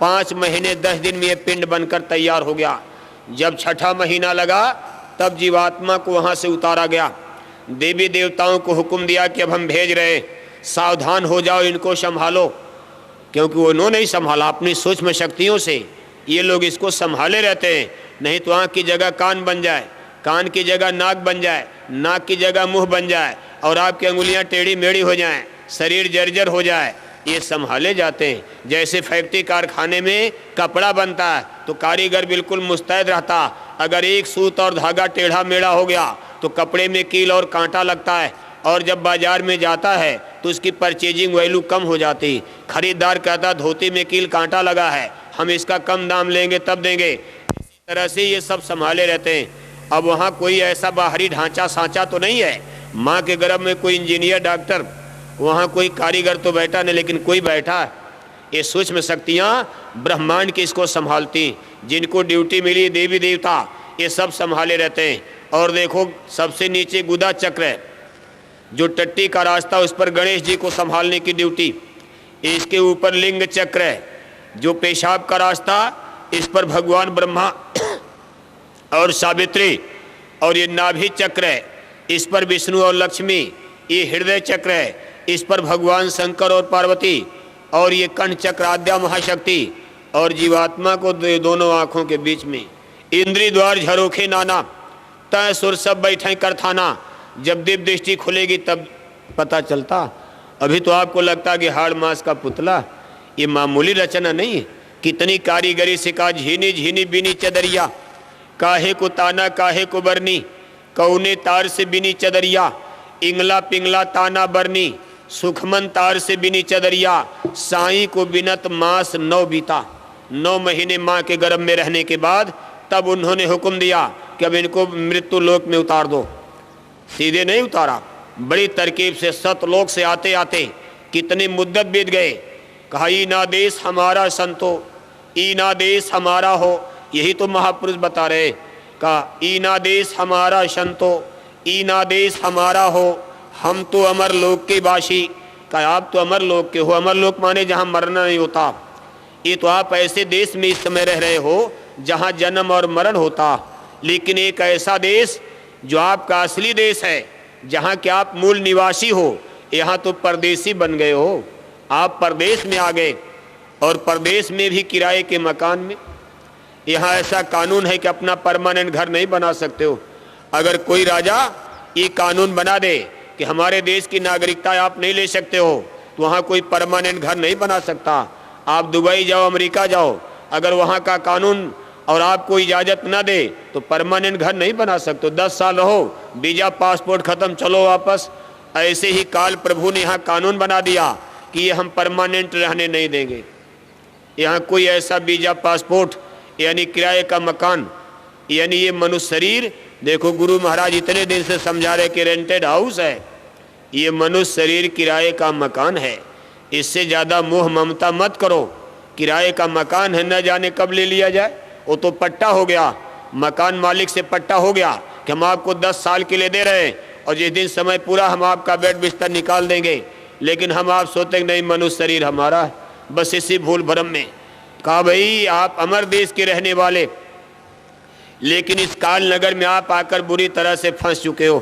5 महीने 10 दिन में ये पिंड बनकर तैयार हो गया। जब 6ठा महीना लगा तब जीवात्मा को वहाँ से उतारा गया। देवी देवताओं को हुक्म दिया कि अब हम भेज रहे, सावधान हो जाओ, इनको संभालो, क्योंकि उन्होंने ही संभाला अपनी सूक्ष्म शक्तियों से। ये लोग इसको संभाले रहते हैं, नहीं तो आँख की जगह कान बन जाए, कान की जगह नाक बन जाए, नाक की जगह मुंह बन जाए और आपकी अंगुलियां टेढ़ी मेढ़ी हो जाएं, शरीर जर्जर हो जाए। ये संभाले जाते हैं। जैसे फैक्ट्री कारखाने में कपड़ा बनता है तो कारीगर बिल्कुल मुस्तैद रहता, अगर एक सूत और धागा टेढ़ा मेढ़ा हो गया तो कपड़े में कील और कांटा लगता है, और जब बाजार में जाता है तो उसकी परचेजिंग वैल्यू कम हो जाती। खरीदार कहता धोती में कील कांटा लगा है, हम इसका कम दाम लेंगे तब देंगे। इसी तरह से ये सब संभाले रहते हैं। अब वहाँ कोई ऐसा बाहरी ढांचा सांचा तो नहीं है, माँ के गर्भ में कोई इंजीनियर, डॉक्टर, वहाँ कोई कारीगर तो बैठा नहीं, लेकिन कोई बैठा है। ये सूक्ष्म शक्तियाँ ब्रह्मांड की इसको संभालती, जिनको ड्यूटी मिली देवी देवता ये सब संभाले रहते हैं। और देखो सबसे नीचे गुदा चक्र है, जो टट्टी का रास्ता, उस पर गणेश जी को संभालने की ड्यूटी। इसके ऊपर लिंग चक्र है, जो पेशाब का रास्ता, इस पर भगवान ब्रह्मा और सावित्री। और ये नाभि चक्र है, इस पर विष्णु और लक्ष्मी। ये हृदय चक्र है, इस पर भगवान शंकर और पार्वती। और ये कंठ चक्र आद्या महाशक्ति। और जीवात्मा को दोनों आँखों के बीच में इंद्री द्वार झरोखे नाना, तय सुर सब बैठे कर थाना। जब दिव्य दृष्टि खुलेगी तब पता चलता। अभी तो आपको लगता कि हाड़ मांस का पुतला, ये मामूली रचना नहीं है। कितनी कारीगरी से कहा, झीनी झीनी बिनी चदरिया, काहे को ताना काहे को बरनी, कौने तार से बिनी चदरिया, इंगला पिंगला ताना बरनी, सुखमन तार से बिनी चदरिया, साईं को बिनत मास 9 बीता। 9 महीने माँ के गर्भ में रहने के बाद तब उन्होंने हुक्म दिया कि अब इनको मृत्यु लोक में उतार दो। सीधे नहीं उतारा, बड़ी तरकीब से सतलोक से आते आते कितनी मुद्दत बीत गए। कहा ईना देश हमारा संतो, ईना देश हमारा हो, यही तो महापुरुष बता रहे। कहा ईना देश हमारा संतो, ईना देश हमारा हो, हम तो अमर लोक के वासी। कहा आप तो अमर लोक के हो। अमर लोक माने जहाँ मरना नहीं होता। ये तो आप ऐसे देश में इस समय रह रहे हो जहाँ जन्म और मरण होता, लेकिन एक ऐसा देश जो आपका असली देश है, जहाँ के आप मूल निवासी हो, यहाँ तो परदेसी बन गए हो। आप परदेश में आ गए, और परदेश में भी किराए के मकान में। यहाँ ऐसा कानून है कि अपना परमानेंट घर नहीं बना सकते हो। अगर कोई राजा ये कानून बना दे कि हमारे देश की नागरिकता आप नहीं ले सकते हो, तो वहाँ कोई परमानेंट घर नहीं बना सकता। आप दुबई जाओ, अमेरिका जाओ, अगर वहाँ का कानून और आपको इजाज़त ना दे तो परमानेंट घर नहीं बना सकते। 10 साल रहो, वीज़ा पासपोर्ट ख़त्म, चलो वापस। ऐसे ही काल प्रभु ने यहाँ कानून बना दिया कि ये हम परमानेंट रहने नहीं देंगे। यहाँ कोई ऐसा वीज़ा पासपोर्ट यानी किराए का मकान, यानी ये मनुष्य शरीर, देखो गुरु महाराज इतने दिन से समझा रहे कि रेंटेड हाउस है, ये मनुष्य शरीर किराए का मकान है। इससे ज़्यादा मोह ममता मत करो। किराए का मकान है, न जाने कब ले लिया जाए। वो तो पट्टा हो गया, मकान मालिक से पट्टा हो गया कि हम आपको 10 साल के लिए दे रहे हैं, और जिस दिन समय पूरा हम आपका बेड बिस्तर निकाल देंगे। लेकिन हम आप सोचते नहीं मनुष्य शरीर हमारा है। बस इसी भूल भ्रम में कहा भाई आप अमर देश के रहने वाले, लेकिन इस काल नगर में आप आकर बुरी तरह से फंस चुके हो।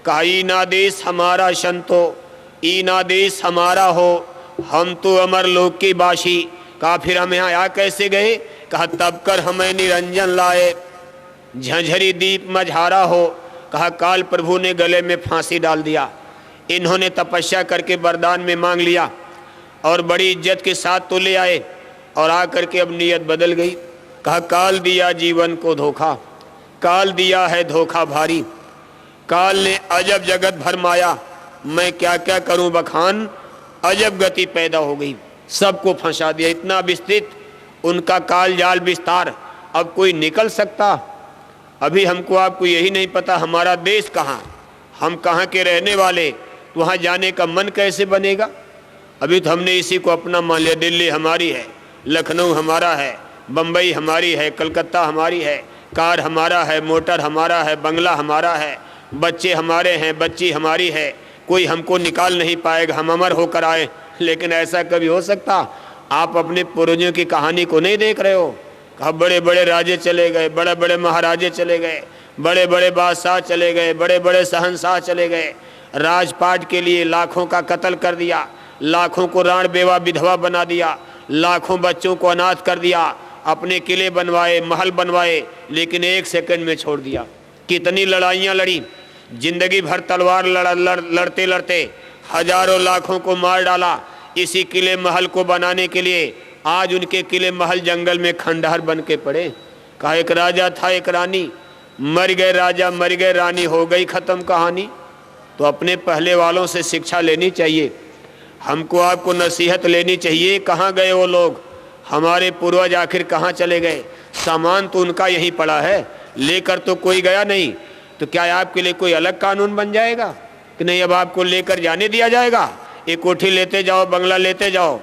कहा ईना देश हमारा संतो, ईना देश हमारा हो, हम तो अमर लोक के वासी। कहा फिर हम यहाँ आ कैसे गए? कहा तब कर हमें निरंजन लाए, झंझरी दीप मझारा हो। कहा काल प्रभु ने गले में फांसी डाल दिया। इन्होंने तपस्या करके वरदान में मांग लिया और बड़ी इज्जत के साथ तो ले आए, और आकर के अब नीयत बदल गई। कहा काल दिया जीवन को धोखा, काल दिया है धोखा भारी, काल ने अजब जगत भरमाया, मैं क्या क्या करूं बखान, अजब गति पैदा हो गई। सबको फंसा दिया। इतना विस्तृत उनका काल जाल विस्तार, अब कोई निकल सकता? अभी हमको आपको यही नहीं पता हमारा देश कहाँ, हम कहाँ के रहने वाले, तो वहाँ जाने का मन कैसे बनेगा? अभी तो हमने इसी को अपना मान लिया। दिल्ली हमारी है, लखनऊ हमारा है, बम्बई हमारी है, कलकत्ता हमारी है, कार हमारा है, मोटर हमारा है, बंगला हमारा है, बच्चे हमारे हैं, बच्ची हमारी है, कोई हमको निकाल नहीं पाएगा, हम अमर होकर आए। लेकिन ऐसा कभी हो सकता? आप अपने पूर्वजों की कहानी को नहीं देख रहे हो? कहा बड़े बड़े राजे चले गए, बड़े बड़े महाराजे चले गए, बड़े बड़े बादशाह चले गए, बड़े बड़े शहंशाह चले गए, राजपाट के लिए लाखों का कत्ल कर दिया, लाखों को राण बेवा विधवा बना दिया, लाखों बच्चों को अनाथ कर दिया, अपने किले बनवाए, महल बनवाए, लेकिन 1 सेकंड में छोड़ दिया। कितनी लड़ाइयाँ लड़ी, जिंदगी भर तलवार लड़ते लड़ते हजारों लाखों को मार डाला इसी किले महल को बनाने के लिए। आज उनके किले महल जंगल में खंडहर बन के पड़े। कहा एक राजा था, एक रानी, मर गए राजा, मर गए रानी, हो गई ख़त्म कहानी। तो अपने पहले वालों से शिक्षा लेनी चाहिए, हमको आपको नसीहत लेनी चाहिए। कहाँ गए वो लोग, हमारे पूर्वज आखिर कहाँ चले गए? सामान तो उनका यहीं पड़ा है, लेकर तो कोई गया नहीं। तो क्या आपके लिए कोई अलग कानून बन जाएगा कि नहीं अब आपको लेकर जाने दिया जाएगा? ये कोठी लेते जाओ, बंगला लेते जाओ,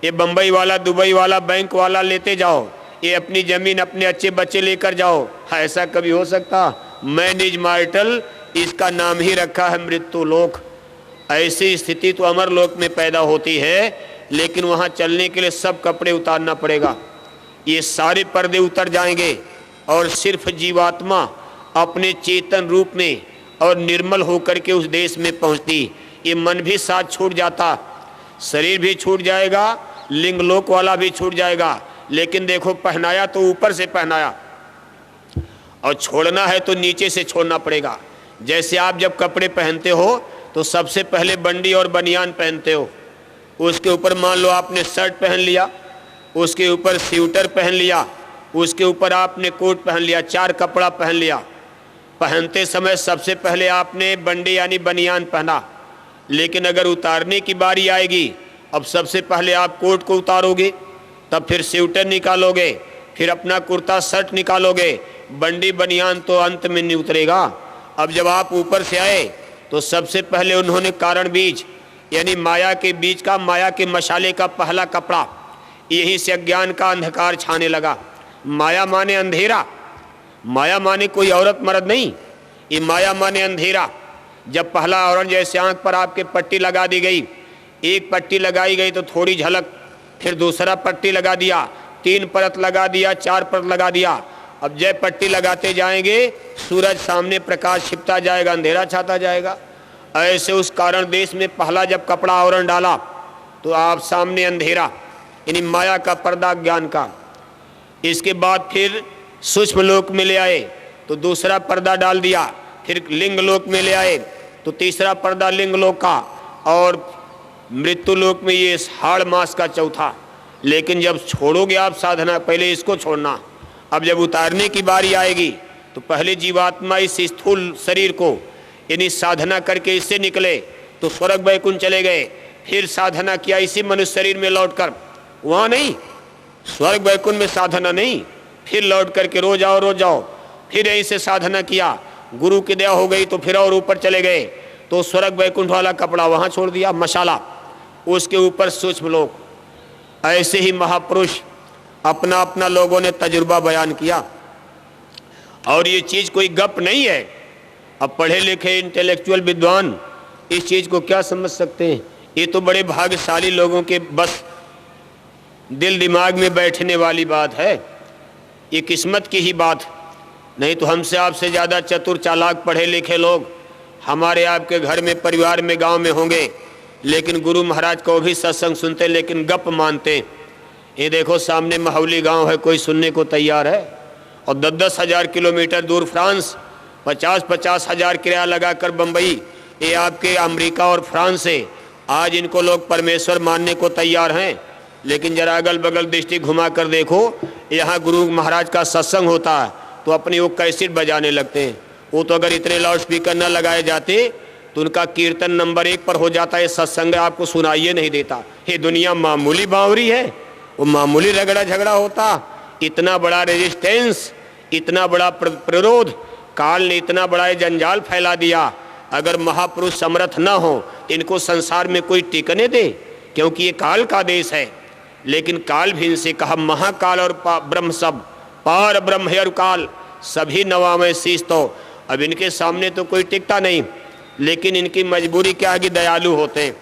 ये बम्बई वाला, दुबई वाला, बैंक वाला लेते जाओ, ये अपनी ज़मीन अपने अच्छे बच्चे लेकर जाओ। ऐसा कभी हो सकता? मैनेज मार्टल, इसका नाम ही रखा है मृत्यु लोक। ऐसी स्थिति तो अमर लोक में पैदा होती है, लेकिन वहाँ चलने के लिए सब कपड़े उतारना पड़ेगा। ये सारे पर्दे उतर जाएंगे और सिर्फ जीवात्मा अपने चेतन रूप में और निर्मल होकर के उस देश में पहुँचती। ये मन भी साथ छूट जाता, शरीर भी छूट जाएगा, लिंगलोक वाला भी छूट जाएगा। लेकिन देखो पहनाया तो ऊपर से पहनाया, और छोड़ना है तो नीचे से छोड़ना पड़ेगा। जैसे आप जब कपड़े पहनते हो तो सबसे पहले बंडी और बनियान पहनते हो, उसके ऊपर मान लो आपने शर्ट पहन लिया, उसके ऊपर स्वेटर पहन लिया, उसके ऊपर आपने कोट पहन लिया, 4 कपड़ा पहन लिया। पहनते समय सबसे पहले आपने बंडी यानी बनियान पहना, लेकिन अगर उतारने की बारी आएगी, अब सबसे पहले आप कोट को उतारोगे, तब फिर स्वेटर निकालोगे, फिर अपना कुर्ता शर्ट निकालोगे, बंडी बनियान तो अंत में नहीं उतरेगा। अब जब आप ऊपर से आए तो सबसे पहले उन्होंने कारण बीज यानी माया के बीज का, माया के मशाले का पहला कपड़ा, यहीं से अज्ञान का अंधकार छाने लगा। माया माने अंधेरा, माया माने कोई औरत मर्द नहीं, ये माया माने अंधेरा। जब पहला आवरण जैसे आंख पर आपके पट्टी लगा दी गई, एक पट्टी लगाई गई तो थोड़ी झलक, फिर दूसरा पट्टी लगा दिया, 3 परत लगा दिया, 4 परत लगा दिया। अब जय पट्टी लगाते जाएंगे, सूरज सामने प्रकाश छिपता जाएगा, अंधेरा छाता जाएगा। ऐसे उस कारण देश में पहला जब कपड़ा आवरण डाला तो आप सामने अंधेरा यानी माया का पर्दा ज्ञान का। इसके बाद फिर सूक्ष्म लोक में ले आए तो दूसरा पर्दा डाल दिया, फिर लिंग लोक में ले आए तो तीसरा पर्दा लिंग लोक का, और मृत्यु लोक में ये हाड़ मास का चौथा। लेकिन जब छोड़ोगे आप साधना, पहले इसको छोड़ना। अब जब उतारने की बारी आएगी तो पहले जीवात्मा इस स्थूल शरीर को यानी साधना करके इससे निकले तो स्वर्ग वैकुंठ चले गए, फिर साधना किया इसी मनुष्य शरीर में लौटकर, वहाँ नहीं, स्वर्ग वैकुंठ में साधना नहीं, फिर लौट करके रोज आओ, फिर यहीं से साधना किया, गुरु की दया हो गई तो फिर और ऊपर चले गए तो स्वर्ग वैकुंठ वाला कपड़ा वहाँ छोड़ दिया, मशाला, उसके ऊपर सूक्ष्म लोक। ऐसे ही महापुरुष अपना अपना लोगों ने तजुर्बा बयान किया, और ये चीज़ कोई गप नहीं है। अब पढ़े लिखे इंटेलेक्चुअल विद्वान इस चीज़ को क्या समझ सकते हैं? ये तो बड़े भाग्यशाली लोगों के बस दिल दिमाग में बैठने वाली बात है, ये किस्मत की ही बात। नहीं तो हमसे आपसे ज़्यादा चतुर चालाक पढ़े लिखे लोग हमारे आपके घर में, परिवार में, गांव में होंगे, लेकिन गुरु महाराज को भी सत्संग सुनते लेकिन गप मानते। ये देखो सामने महुली गांव है, कोई सुनने को तैयार है? और 10-10 हज़ार किलोमीटर दूर फ्रांस, 50-50 हज़ार किराया लगाकर बम्बई, ये आपके अमेरिका और फ्रांस से आज इनको लोग परमेश्वर मानने को तैयार हैं। लेकिन जरा अगल बगल दृष्टि घुमा कर देखो, यहाँ गुरु महाराज का सत्संग होता है तो अपनी वो कैसेट बजाने लगते हैं। वो तो अगर इतने लाउड स्पीकर न लगाए जाते तो उनका कीर्तन नंबर 1 पर हो जाता है, सत्संग आपको सुनाइए नहीं देता। ये दुनिया मामूली बावरी है, वो मामूली रगड़ा झगड़ा होता। इतना बड़ा रेजिस्टेंस, इतना बड़ा प्रतिरोध, काल ने इतना बड़ा जंजाल फैला दिया। अगर महापुरुष समर्थ न हो इनको संसार में कोई टिकने दे, क्योंकि ये काल का देश है। लेकिन काल भी इनसे कहा, महाकाल और ब्रह्म सब, पार ब्रह्म है और काल सभी नवामय शीश। तो अब इनके सामने तो कोई टिकता नहीं, लेकिन इनकी मजबूरी क्या है कि दयालु होते हैं।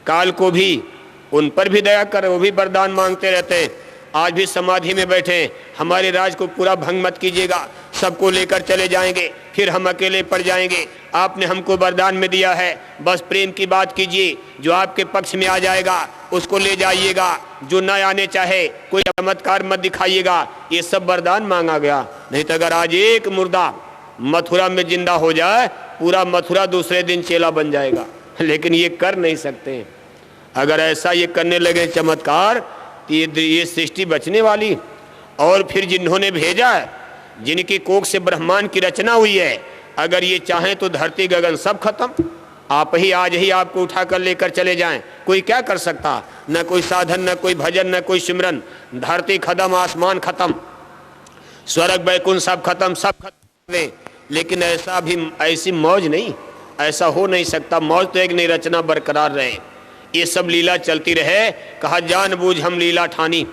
काल को भी, उन पर भी दया कर, वो भी वरदान मांगते रहते हैं। आज भी समाधि में बैठे, हमारे राज को पूरा भंग मत कीजिएगा, सबको लेकर चले जाएंगे, फिर हम अकेले पड़ जाएंगे। आपने हमको वरदान में दिया है, बस प्रेम की बात कीजिए, जो आपके पक्ष में आ जाएगा उसको ले जाइएगा, जो न आने चाहे कोई चमत्कार मत दिखाइएगा। ये सब वरदान मांगा गया। नहीं तो अगर आज एक मुर्दा मथुरा में जिंदा हो जाए, पूरा मथुरा दूसरे दिन चेला बन जाएगा। लेकिन ये कर नहीं सकते। अगर ऐसा ये करने लगे चमत्कार तो ये सृष्टि बचने वाली। और फिर जिन्होंने भेजा है, जिनकी कोख से ब्रह्मांड की रचना हुई है, अगर ये चाहें तो धरती गगन सब खत्म। आप ही आज ही आपको उठा कर लेकर चले जाएं, कोई क्या कर सकता? न कोई साधन, न कोई भजन, न कोई सिमरन। धरती खत्म, आसमान खत्म, स्वर्ग वैकुंठ सब खत्म, सब खत्म। लेकिन ऐसा भी, ऐसी मौज नहीं, ऐसा हो नहीं सकता। मौज तो एक नई रचना बरकरार रहे, ये सब लीला चलती रहे। कहा जानबूझ हम लीला ठानी,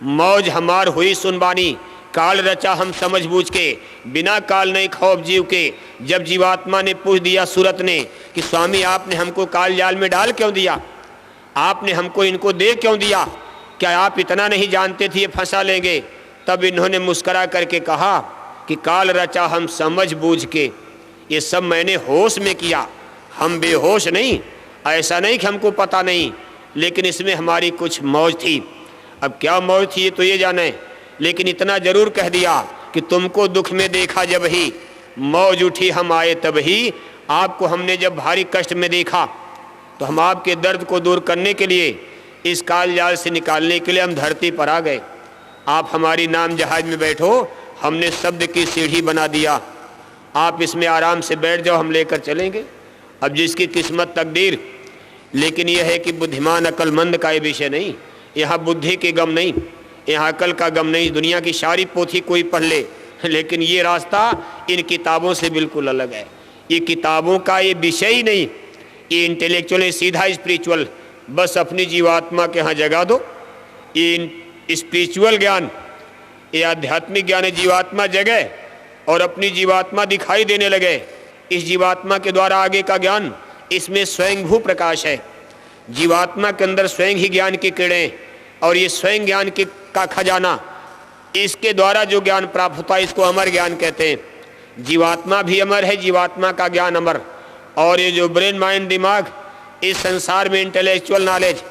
मौज हमार हुई सुनबानी। काल रचा हम समझ बूझ के, बिना काल नहीं खौफ जीव के। जब जीवात्मा ने पूछ दिया सूरत ने कि स्वामी आपने हमको काल जाल में डाल क्यों दिया, आपने हमको इनको दे क्यों दिया, क्या आप इतना नहीं जानते थे ये फंसा लेंगे? तब इन्होंने मुस्करा करके कहा कि काल रचा हम समझ बूझ के, ये सब मैंने होश में किया, हम बेहोश नहीं। ऐसा नहीं कि हमको पता नहीं, लेकिन इसमें हमारी कुछ मौज थी। अब क्या मौज थी ये तो ये जाने, लेकिन इतना जरूर कह दिया कि तुमको दुख में देखा जब ही मौज उठी हम आए तभी, आपको हमने जब भारी कष्ट में देखा तो हम आपके दर्द को दूर करने के लिए, इस काल जाल से निकालने के लिए हम धरती पर आ गए। आप हमारी नाम जहाज में बैठो, हमने शब्द की सीढ़ी बना दिया, आप इसमें आराम से बैठ जाओ, हम लेकर चलेंगे। अब जिसकी किस्मत तकदीर, लेकिन यह है कि बुद्धिमान अक्लमंद का ये विषय नहीं, यहाँ बुद्धि के गम नहीं, यहाँ अकल का गम नहीं। दुनिया की सारी पोथी कोई पढ़ ले, लेकिन ये रास्ता इन किताबों से बिल्कुल अलग है। ये किताबों का ये विषय ही नहीं, ये इंटेलेक्चुअल है, सीधा स्पिरिचुअल। बस अपनी जीवात्मा के यहाँ जगा दो। ये स्पिरिचुअल ज्ञान, ये आध्यात्मिक ज्ञान है। जीवात्मा जगे और अपनी जीवात्मा दिखाई देने लगे। इस जीवात्मा के द्वारा आगे का ज्ञान, इसमें स्वयंभू प्रकाश है। जीवात्मा के अंदर स्वयं ही ज्ञान की किरणें, और ये स्वयं ज्ञान का खजाना, इसके द्वारा जो ज्ञान प्राप्त होता है इसको अमर ज्ञान कहते हैं। जीवात्मा भी अमर है, जीवात्मा का ज्ञान अमर। और ये जो ब्रेन माइंड दिमाग, इस संसार में इंटेलेक्चुअल नॉलेज,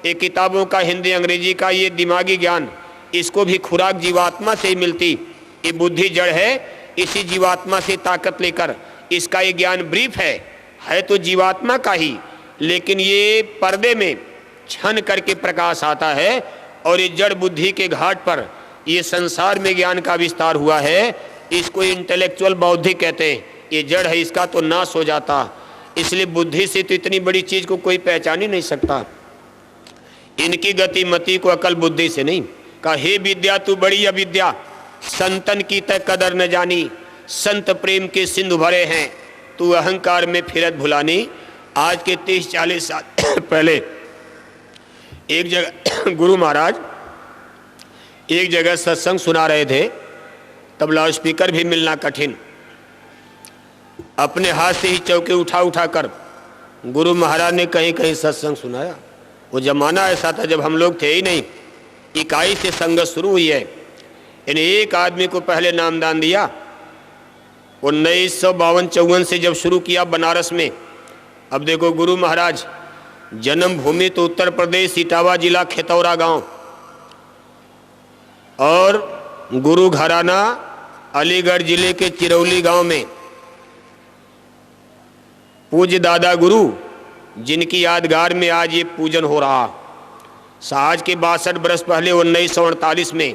ये किताबों का हिंदी अंग्रेजी का ये दिमागी ज्ञान, इसको भी खुराक जीवात्मा से ही मिलती। ये बुद्धि जड़ है, इसी जीवात्मा से ताकत लेकर इसका ये ज्ञान ब्रीफ है तो जीवात्मा का ही, लेकिन ये पर्दे में छन करके प्रकाश आता है। और ये जड़ बुद्धि के घाट पर ये संसार में ज्ञान का विस्तार हुआ है, इसको इंटेलेक्चुअल बौद्धिक कहते हैं। ये जड़ है, इसका तो नाश हो जाता। इसलिए बुद्धि से तो इतनी बड़ी चीज को कोई पहचान ही नहीं सकता। इनकी गति मति को अकल बुद्धि से नहीं। कहा हे विद्या तू बड़ी अविद्या, संतन की तय कदर न जानी, संत प्रेम के सिंधु भरे हैं, तू अहंकार में फिरत भुलानी। आज के 30-40 साल पहले एक जगह गुरु महाराज एक जगह सत्संग सुना रहे थे, तब लाउड स्पीकर भी मिलना कठिन। अपने हाथ से ही चौके उठा उठा कर गुरु महाराज ने कहीं कहीं सत्संग सुनाया। वो जमाना ऐसा था जब हम लोग थे ही नहीं, इकाई से संगत शुरू हुई है। इन्हें एक आदमी को पहले नामदान दिया, 1952-54 से जब शुरू किया बनारस में। अब देखो गुरु महाराज जन्मभूमि तो उत्तर प्रदेश, इटावा जिला खेतौरा गांव, और गुरु घराना अलीगढ़ जिले के चिरौली गांव में। पूज्य दादा गुरु जिनकी यादगार में आज ये पूजन हो रहा। आज के 62 वर्ष पहले 1948 में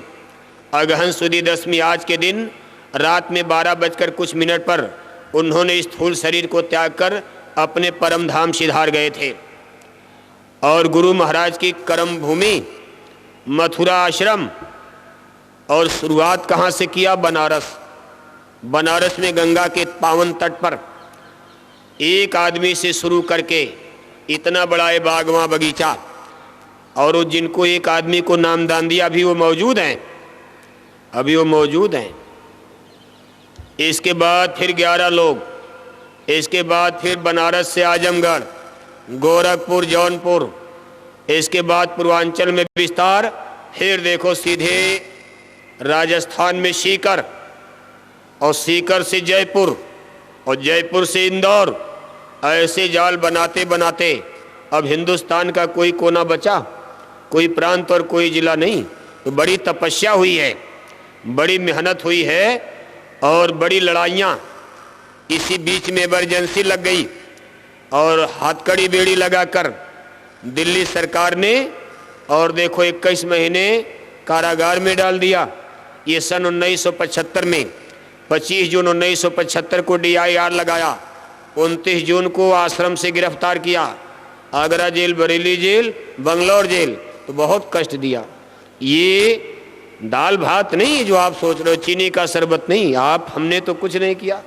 अगहन सुदी दशमी आज के दिन रात में 12:00 पर उन्होंने स्थूल शरीर को त्याग कर अपने परम धाम सिधार गए थे। और गुरु महाराज की कर्म भूमि मथुरा आश्रम, और शुरुआत कहाँ से किया? बनारस। बनारस में गंगा के पावन तट पर एक आदमी से शुरू करके इतना बड़ा है बागवां बगीचा, और वो जिनको एक आदमी को नामदान दिया अभी वो मौजूद हैं, अभी वो मौजूद हैं। इसके बाद फिर 11 लोग, इसके बाद फिर बनारस से आजमगढ़, गोरखपुर, जौनपुर, इसके बाद पूर्वांचल में विस्तार, फिर देखो सीधे राजस्थान में सीकर, और सीकर से जयपुर, और जयपुर से इंदौर। ऐसे जाल बनाते बनाते अब हिंदुस्तान का कोई कोना बचा, कोई प्रांत और कोई जिला नहीं। तो बड़ी तपस्या हुई है, बड़ी मेहनत हुई है, और बड़ी लड़ाइयाँ। इसी बीच में इमरजेंसी लग गई और हाथकड़ी बेड़ी लगाकर दिल्ली सरकार ने, और देखो 21 महीने कारागार में डाल दिया। ये सन 1975 में 25 जून 1975 को DIR लगाया, 29 जून को आश्रम से गिरफ्तार किया, Agra jail, Bareilly jail, Bangalore jail, तो बहुत कष्ट दिया। ये दाल भात नहीं जो आप सोच रहे हो, चीनी का शरबत नहीं। हमने तो कुछ नहीं किया,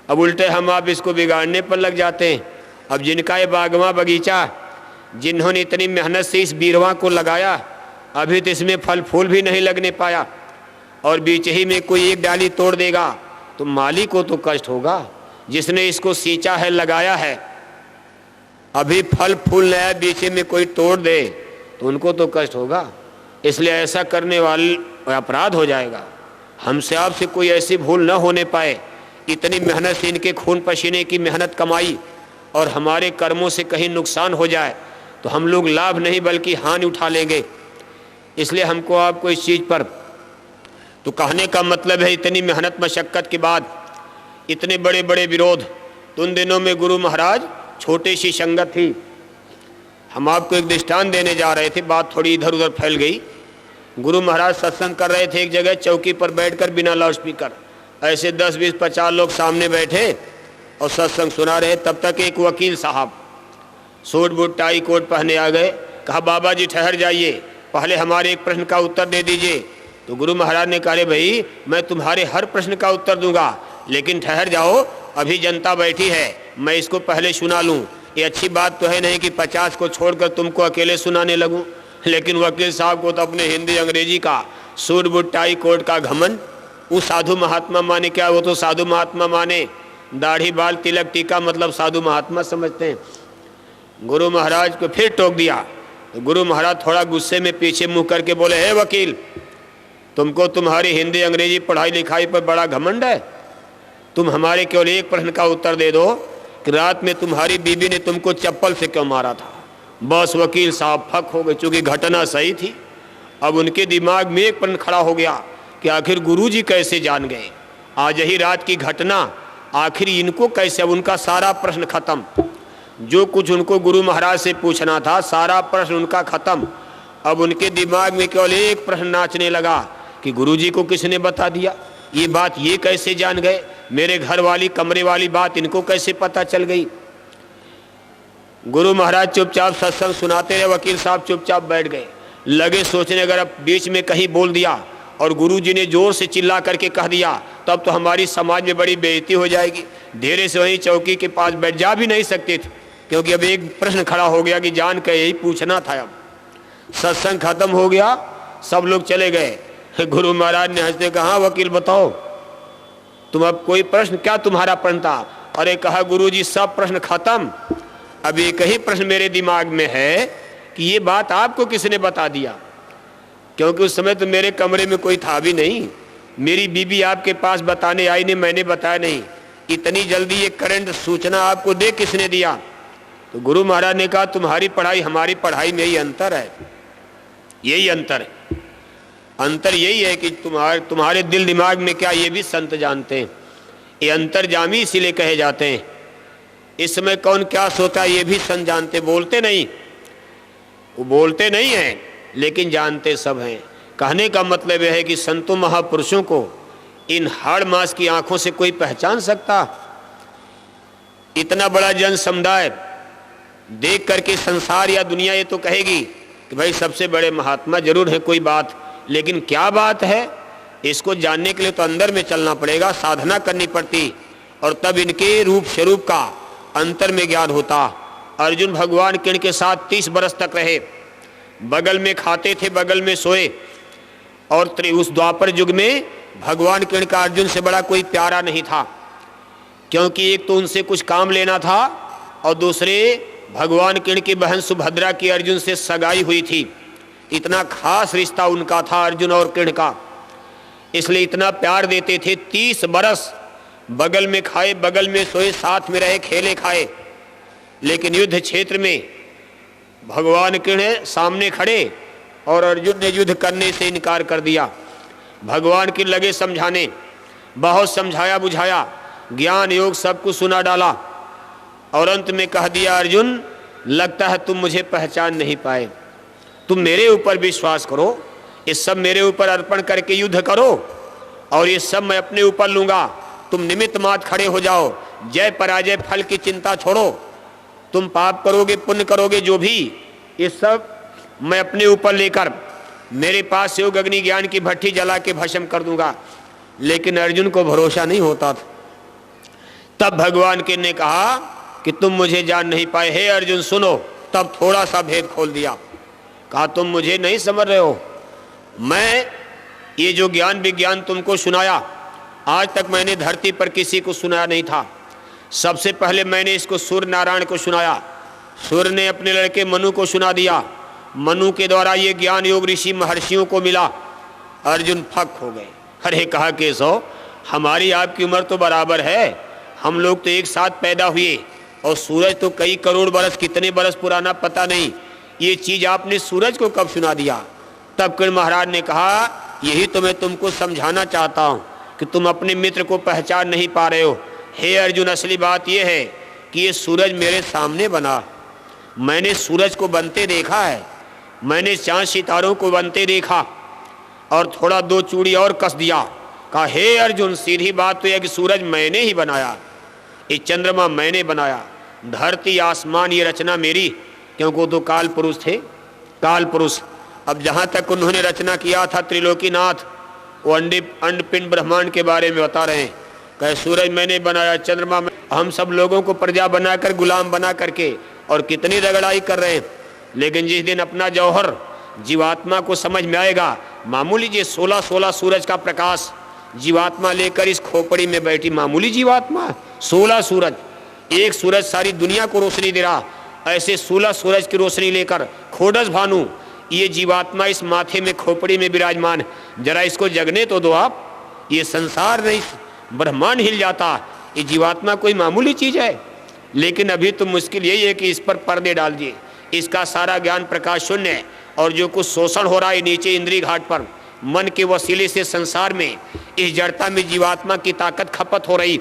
अब उल्टे हम आप इसको बिगाड़ने पर लग जाते हैं। अब जिनका ये बागवां बगीचा, जिन्होंने इतनी मेहनत से इस बीरवा को लगाया, अभी तो इसमें फल फूल भी नहीं लगने पाया, और बीच ही में कोई एक डाली तोड़ देगा तो माली को तो कष्ट होगा, जिसने इसको सींचा है, लगाया है। अभी फल फूल नया बीच में कोई तोड़ दे तो उनको तो कष्ट होगा। इसलिए ऐसा करने वाले अपराध हो जाएगा। हमसे आपसे कोई ऐसी भूल न होने पाए। इतनी मेहनत से, इनके खून पसीने की मेहनत कमाई, और हमारे कर्मों से कहीं नुकसान हो जाए तो हम लोग लाभ नहीं बल्कि हानि उठा लेंगे। इसलिए हमको आपको इस चीज़ पर तो कहने का मतलब है, इतनी मेहनत मशक्क़त के बाद इतने बड़े बड़े विरोध। तो उन दिनों में गुरु महाराज छोटी सी संगत थी। हम आपको एक दृष्टांत देने जा रहे थे, बात थोड़ी इधर उधर फैल गई। गुरु महाराज सत्संग कर रहे थे एक जगह चौकी पर बैठकर बिना लाउडस्पीकर, ऐसे 10 20 50 लोग सामने बैठे और सत्संग सुना रहे। तब तक एक वकील साहब सूट बूट टाई कोट पहने आ गए। कहा बाबा जी ठहर जाइए, पहले हमारे एक प्रश्न का उत्तर दे दीजिए। तो गुरु महाराज ने कहा भाई मैं तुम्हारे हर प्रश्न का उत्तर दूंगा, लेकिन ठहर जाओ, अभी जनता बैठी है, मैं इसको पहले सुना लूं। ये अच्छी बात तो है नहीं कि 50 को छोड़कर तुमको अकेले सुनाने लगूं। लेकिन वकील साहब को तो अपने हिंदी अंग्रेजी का सूट बूट टाई कोट का घमंड। वो साधु महात्मा माने क्या, वो तो साधु महात्मा माने दाढ़ी बाल तिलक टीका मतलब साधु महात्मा समझते हैं। गुरु महाराज को फिर टोक दिया। तो गुरु महाराज थोड़ा गुस्से में पीछे मुंह करके बोले, हे वकील, तुमको तुम्हारी हिंदी अंग्रेजी पढ़ाई लिखाई पर बड़ा घमंड है। तुम हमारे केवल एक प्रश्न का उत्तर दे दो कि रात में तुम्हारी बीबी ने तुमको चप्पल से क्यों मारा था। बस वकील साहब फक हो गए, चूंकि घटना सही थी। अब उनके दिमाग में एक प्रश्न खड़ा हो गया कि आखिर गुरुजी कैसे जान गए आज ही रात की घटना, आखिर इनको कैसे। अब उनका सारा प्रश्न खत्म, जो कुछ उनको गुरु महाराज से पूछना था सारा प्रश्न उनका खत्म। अब उनके दिमाग में केवल एक प्रश्न नाचने लगा कि गुरुजी को किसने बता दिया, ये बात ये कैसे जान गए, मेरे घर वाली कमरे वाली बात इनको कैसे पता चल गई। गुरु महाराज चुपचाप सत्संग सुनाते रहे, वकील साहब चुपचाप बैठ गए। लगे सोचने अगर अब बीच में कहीं बोल दिया और गुरुजी ने जोर से चिल्ला करके कह दिया तब तो हमारी समाज में बड़ी बेइज्जती हो जाएगी। धीरे से वहीं चौकी के पास बैठ जा भी नहीं सकते थे, क्योंकि अब एक प्रश्न खड़ा हो गया कि जान कर यही पूछना था। अब सत्संग खत्म हो गया, सब लोग चले गए। गुरु महाराज ने हंसते कहा, वकील बताओ तुम अब कोई प्रश्न, क्या तुम्हारा प्रश्न था। अरे कहा गुरुजी सब प्रश्न खत्म, अब एक ही प्रश्न मेरे दिमाग में है कि ये बात आपको किसने बता दिया, क्योंकि उस समय तो मेरे कमरे में कोई था भी नहीं, मेरी बीबी आपके पास बताने आई नहीं, मैंने बताया नहीं, इतनी जल्दी ये करंट सूचना आपको दे किसने दिया। तो गुरु महाराज ने कहा तुम्हारी पढ़ाई हमारी पढ़ाई में यही अंतर है, यही अंतर है। अंतर यही है कि तुम्हारे दिल दिमाग में क्या ये भी संत जानते हैं। ये अंतर्जामी इसीलिए कहे जाते हैं। इस समय कौन क्या सोता है ये भी संत जानते, बोलते नहीं, वो बोलते नहीं हैं लेकिन जानते सब हैं। कहने का मतलब यह है कि संतों महापुरुषों को इन हाड़ मास की आंखों से कोई पहचान सकता। इतना बड़ा जन समुदाय देख करके संसार या दुनिया ये तो कहेगी कि भाई सबसे बड़े महात्मा जरूर है कोई बात, लेकिन क्या बात है इसको जानने के लिए तो अंदर में चलना पड़ेगा, साधना करनी पड़ती, और तब इनके रूप स्वरूप का अंतर में ज्ञान होता। अर्जुन भगवान कृष्ण के साथ 30 बरस तक रहे, बगल में खाते थे, बगल में सोए, और उस द्वापर युग में भगवान कृष्ण का अर्जुन से बड़ा कोई प्यारा नहीं था, क्योंकि एक तो उनसे कुछ काम लेना था और दूसरे भगवान कृष्ण की बहन सुभद्रा की अर्जुन से सगाई हुई थी। इतना खास रिश्ता उनका था अर्जुन और कृष्ण का, इसलिए इतना प्यार देते थे। 30 बरस बगल में खाए, बगल में सोए, साथ में रहे, खेले खाए, लेकिन युद्ध क्षेत्र में भगवान कृष्ण सामने खड़े और अर्जुन ने युद्ध करने से इनकार कर दिया। भगवान की लगे समझाने, बहुत समझाया बुझाया, ज्ञान योग सब कुछ सुना डाला, और अंत में कह दिया अर्जुन लगता है तुम मुझे पहचान नहीं पाए, तुम मेरे ऊपर विश्वास करो, ये सब मेरे ऊपर अर्पण करके युद्ध करो और ये सब मैं अपने ऊपर लूँगा, तुम निमित्त मात्र खड़े हो जाओ, जय पराजय फल की चिंता छोड़ो, तुम पाप करोगे पुण्य करोगे जो भी, ये सब मैं अपने ऊपर लेकर मेरे पास योग अग्नि ज्ञान की भट्टी जला के भस्म कर दूंगा। लेकिन अर्जुन को भरोसा नहीं होता था। तब भगवान के ने कहा कि तुम मुझे जान नहीं पाए, हे अर्जुन सुनो। तब थोड़ा सा भेद खोल दिया, कहा तुम मुझे नहीं समझ रहे हो, मैं ये जो ज्ञान विज्ञान तुमको सुनाया आज तक मैंने धरती पर किसी को सुनाया नहीं था। सबसे पहले मैंने इसको सूर्य नारायण को सुनाया, सूर्य ने अपने लड़के मनु को सुना दिया, मनु के द्वारा ये ज्ञान योग ऋषि महर्षियों को मिला। अर्जुन फक हो गए। अरे कहा केशव हमारी आपकी उम्र तो बराबर है, हम लोग तो एक साथ पैदा हुए और सूरज तो कई करोड़ बरस कितने बरस पुराना पता नहीं, ये चीज़ आपने सूरज को कब सुना दिया। तब कृष्ण महाराज ने कहा यही तो मैं तुमको समझाना चाहता हूँ कि तुम अपने मित्र को पहचान नहीं पा रहे हो। हे अर्जुन, असली बात यह है कि ये सूरज मेरे सामने बना, मैंने सूरज को बनते देखा है, मैंने चांद सितारों को बनते देखा। और थोड़ा दो चूड़ी और कस दिया, कहा हे अर्जुन, सीधी बात तो यह कि सूरज मैंने ही बनाया, ये चंद्रमा मैंने बनाया, धरती आसमान ये रचना मेरी, क्योंकि वो तो काल पुरुष थे, काल पुरुष। अब जहाँ तक उन्होंने रचना किया था त्रिलोकीनाथ, वो अंडपिंड ब्रह्मांड के बारे में बता रहे हैं। कहे सूरज मैंने बनाया, चंद्रमा में, हम सब लोगों को प्रजा बनाकर, गुलाम बना करके, और कितनी रगड़ाई कर रहे हैं। लेकिन जिस दिन अपना जौहर जीवात्मा को समझ में आएगा, मामूली जी 16 सूरज का प्रकाश जीवात्मा लेकर इस खोपड़ी में बैठी मामूली जीवात्मा, 16 सूरज, एक सूरज सारी दुनिया को रोशनी दे रहा, ऐसे 16 सूरज की रोशनी लेकर खोडस भानु ये जीवात्मा इस माथे में खोपड़ी में विराजमान। जरा इसको जगने तो दो आप, ये संसार नहीं ब्रह्मांड हिल जाता। ये जीवात्मा कोई मामूली चीज है, लेकिन अभी तो मुश्किल यही है कि इस पर पर्दे डाल दिए, इसका सारा ज्ञान प्रकाश शून्य है। और जो कुछ शोषण हो रहा है नीचे इंद्रिय घाट पर, मन के वसीले से संसार में, इस जड़ता में जीवात्मा की ताकत खपत हो रही।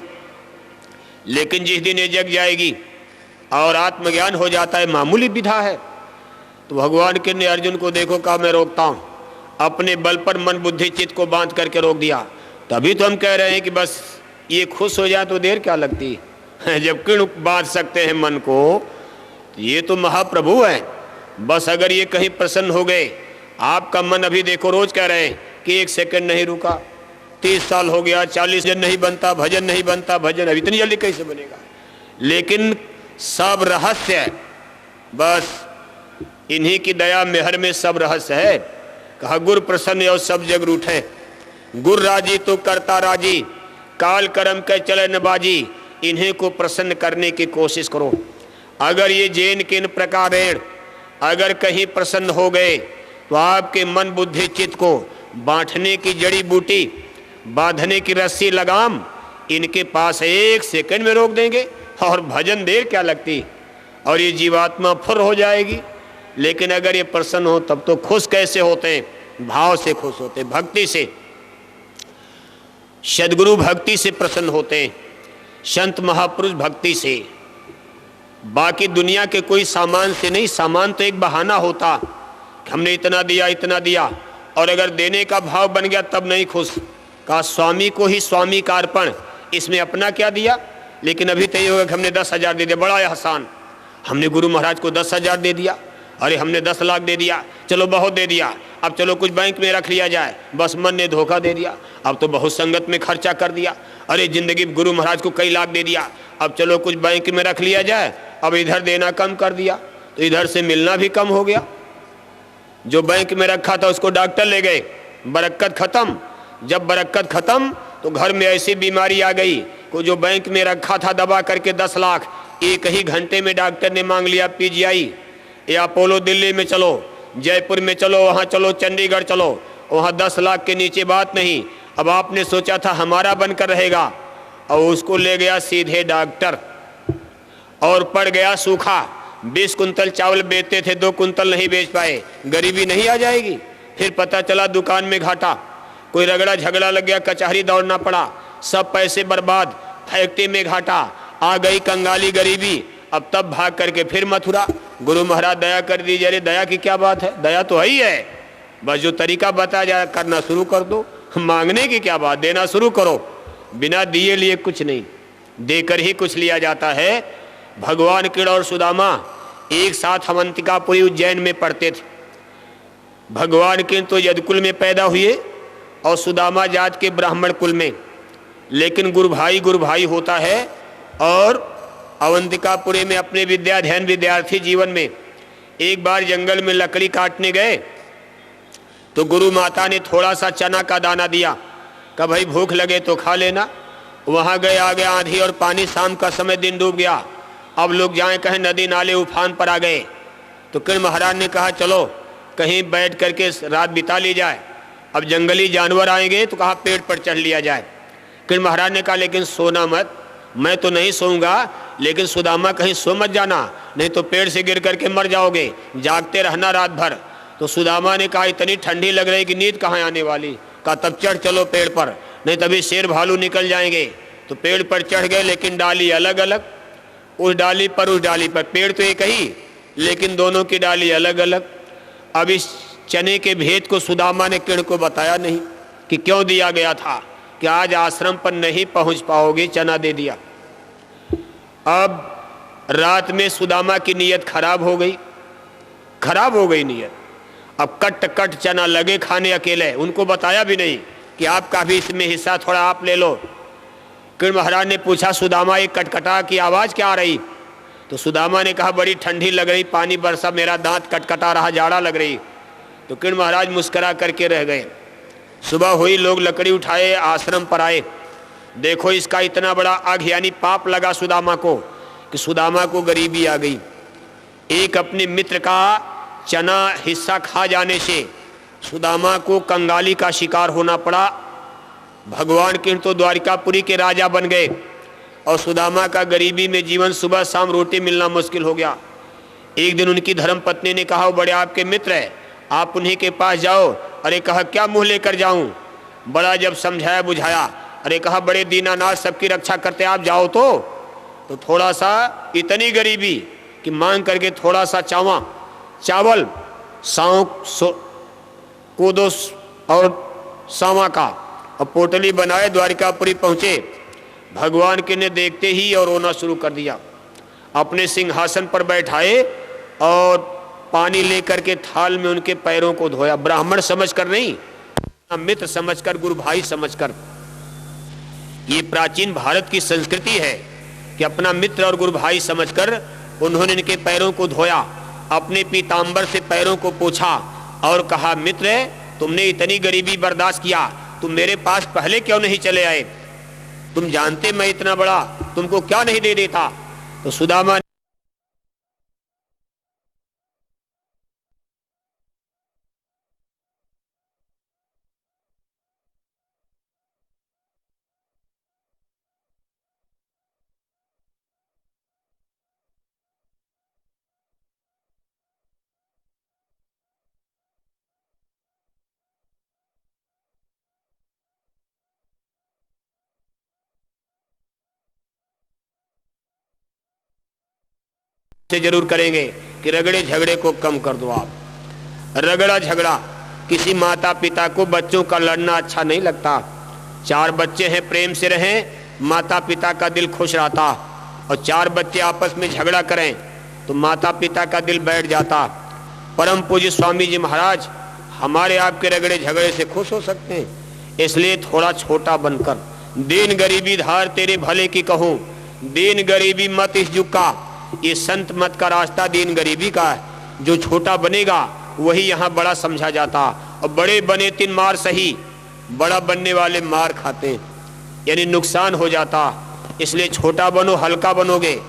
लेकिन जिस दिन ये जग जाएगी और आत्मज्ञान हो जाता है, मामूली विधा है। तो भगवान के ने अर्जुन को देखो, कहा मैं रोकता हूँ, अपने बल पर मन बुद्धि चित्त को बांध करके रोक दिया। तभी तो हम कह रहे हैं कि बस ये खुश हो जाए तो देर क्या लगती है, जब क्यों बांध सकते हैं मन को, ये तो महाप्रभु है। बस अगर ये कहीं प्रसन्न हो गए, आपका मन अभी देखो रोज कह रहे हैं कि एक सेकंड नहीं रुका, 30 साल हो गया, 40 दिन नहीं बनता, भजन नहीं बनता, भजन अब इतनी जल्दी कैसे बनेगा। लेकिन सब रहस्य है, बस इन्हीं की दया मेहर में सब रहस्य है। कहा गुर प्रसन्न और सब जग रूठे, गुर राजी तो करता राजी, काल कर्म के चले न बाजी, इन्हीं को प्रसन्न करने की कोशिश करो। अगर ये जैन के इन प्रकारेण अगर कहीं प्रसन्न हो गए तो आपके मन बुद्धि चित्त को बांटने की जड़ी बूटी, बांधने की रस्सी लगाम इनके पास एक सेकंड में रोक देंगे, और भजन देर क्या लगती, और ये जीवात्मा फुर हो जाएगी। लेकिन अगर ये प्रसन्न हो तब तो खुश कैसे होते हैं, भाव से खुश होते, भक्ति से, सद्गुरु भक्ति से प्रसन्न होते हैं, संत महापुरुष भक्ति से। बाकी दुनिया के कोई सामान से नहीं, सामान तो एक बहाना होता, हमने इतना दिया इतना दिया, और अगर देने का भाव बन गया तब नहीं खुश। कहा स्वामी को ही स्वामी का अर्पण, इसमें अपना क्या दिया। लेकिन अभी तो ये होगा कि हमने 10,000 दे दिया, बड़ा आसान, हमने गुरु महाराज को 10,000 दे दिया, अरे हमने 10 लाख दे दिया, चलो बहुत दे दिया, अब चलो कुछ बैंक में रख लिया जाए, बस मन ने धोखा दे दिया, अब तो बहुत संगत में खर्चा कर दिया, अरे जिंदगी गुरु महाराज को कई लाख दे दिया, अब चलो कुछ बैंक में रख लिया जाए, अब इधर देना कम कर दिया तो इधर से मिलना भी कम हो गया। जो बैंक में रखा था उसको डॉक्टर ले गए, बरकत खत्म। जब बरकत खत्म तो घर में ऐसी बीमारी आ गई को जो बैंक में रखा था दबा करके 10 लाख एक ही घंटे में डॉक्टर ने मांग लिया। पीजीआई या अपोलो दिल्ली में चलो, जयपुर में चलो, वहाँ चलो, चंडीगढ़ चलो, वहाँ 10 लाख के नीचे बात नहीं। अब आपने सोचा था हमारा बनकर रहेगा, और उसको ले गया सीधे डॉक्टर, और पड़ गया सूखा। 20 कुंतल चावल बेचते थे, 2 कुंतल नहीं बेच पाए, गरीबी नहीं आ जाएगी। फिर पता चला दुकान में घाटा, कोई रगड़ा झगड़ा लग गया, कचहरी दौड़ना पड़ा, सब पैसे बर्बाद, फैक्ट्री में घाटा, आ गई कंगाली गरीबी। अब तब भाग करके फिर मथुरा, गुरु महाराज दया कर दीजिए। अरे दया की क्या बात है, दया तो है ही है, बस जो तरीका बताया जाए करना शुरू कर दो। मांगने की क्या बात, देना शुरू करो। बिना दिए लिए कुछ नहीं, देकर ही कुछ लिया जाता है। भगवान कृष्ण और सुदामा एक साथ अवंतिकापुरी उज्जैन में पढ़ते थे। भगवान कृष्ण तो यदकुल में पैदा हुए और सुदामा जात के ब्राह्मण कुल में, लेकिन गुरु भाई होता है। और अवंतिकापुरी में अपने विद्याध्ययन विद्यार्थी जीवन में एक बार जंगल में लकड़ी काटने गए तो गुरु माता ने थोड़ा सा चना का दाना दिया, कहा भाई भूख लगे तो खा लेना। वहाँ गए, आ गया आंधी और पानी, शाम का समय, दिन डूब गया। अब लोग जाएं कहें, नदी नाले उफान पर आ गए। तो कृष्ण महाराज ने कहा चलो कहीं बैठ करके रात बिता ली जाए। अब जंगली जानवर आएंगे तो कहा पेड़ पर चढ़ लिया जाए। कृष्ण महाराज ने कहा लेकिन सोना मत, मैं तो नहीं सोऊंगा, लेकिन सुदामा कहीं सो मत जाना, नहीं तो पेड़ से गिर करके मर जाओगे, जागते रहना रात भर। तो सुदामा ने कहा इतनी ठंडी लग रही कि नींद कहाँ आने वाली। कहा तब चढ़ चलो पेड़ पर, नहीं तभी शेर भालू निकल जाएंगे। तो पेड़ पर चढ़ गए, लेकिन डाली अलग अलग, उस डाली पर उस डाली पर, पेड़ तो एक ही लेकिन दोनों की डाली अलग अलग। अब इस चने के भेद को सुदामा ने किरण को बताया नहीं कि क्यों दिया गया था, कि आज आश्रम पर नहीं पहुंच पाओगे, चना दे दिया। अब रात में सुदामा की नीयत खराब हो गई, खराब हो गई नीयत। अब कट कट चना लगे खाने अकेले, उनको बताया भी नहीं कि आपका भी इसमें हिस्सा थोड़ा आप ले लो। किरण महाराज ने पूछा, सुदामा ये कटकटा की आवाज़ क्या आ रही? तो सुदामा ने कहा, बड़ी ठंडी लग रही, पानी बरसा, मेरा दांत कटकटा रहा, जाड़ा लग रही। तो किरण महाराज मुस्करा करके रह गए। सुबह हुई, लोग लकड़ी उठाए आश्रम पर आए। देखो इसका इतना बड़ा आग यानी पाप लगा सुदामा को, कि सुदामा को गरीबी आ गई। एक अपने मित्र का चना हिस्सा खा जाने से सुदामा को कंगाली का शिकार होना पड़ा। भगवान कृष्ण तो द्वारिकापुरी के राजा बन गए और सुदामा का गरीबी में जीवन, सुबह शाम रोटी मिलना मुश्किल हो गया। एक दिन उनकी धर्मपत्नी ने कहा, वो बड़े आपके मित्र है, आप उन्हीं के पास जाओ। अरे कहा, क्या मुँह लेकर जाऊँ? बड़ा जब समझाया बुझाया, अरे कहा, बड़े दीनानाथ सबकी रक्षा करते, आप जाओ तो थोड़ा सा, इतनी गरीबी कि मांग करके थोड़ा सा चावल कोदो और सावा का और पोटली बनाए, द्वारिकापुरी पहुँचे। भगवान के ने देखते ही और रोना शुरू कर दिया। अपने सिंहासन पर बैठाए और पानी लेकर के थाल में उनके पैरों को धोया। ब्राह्मण समझकर नहीं, मित्र समझकर, गुरु भाई समझकर। ये प्राचीन भारत की संस्कृति है कि अपना मित्र और गुरु भाई समझकर उन्होंने इनके पैरों को धोया, अपने पीतांबर से पैरों को पोंछा और कहा, मित्र तुमने इतनी गरीबी बर्दाश्त किया, तुम मेरे पास पहले क्यों नहीं चले आए? तुम जानते मैं इतना बड़ा, तुमको क्या नहीं दे देता? तो सुदामा से जरूर करेंगे कि रगड़े झगड़े को कम कर दो आप। रगड़ा झगड़ा, किसी माता पिता को बच्चों का लड़ना अच्छा नहीं लगता। 4 बच्चे हैं, प्रेम से रहें, माता पिता का दिल खुश रहता। और 4 बच्चे आपस में झगड़ा करें तो माता पिता का दिल बैठ जाता। परम पूज्य स्वामी जी महाराज हमारे आपके रगड़े झगड़े से खुश हो सकते हैं, इसलिए थोड़ा छोटा बनकर, दीन गरीबी धार तेरे भले की कहूँ, दीन गरीबी मत इस जुग का। ये संत मत का रास्ता दीन गरीबी का है। जो छोटा बनेगा वही यहाँ बड़ा समझा जाता। और बड़े बने 3 मार सही, बड़ा बनने वाले मार खाते हैं, यानी नुकसान हो जाता। इसलिए छोटा बनो, हल्का बनोगे।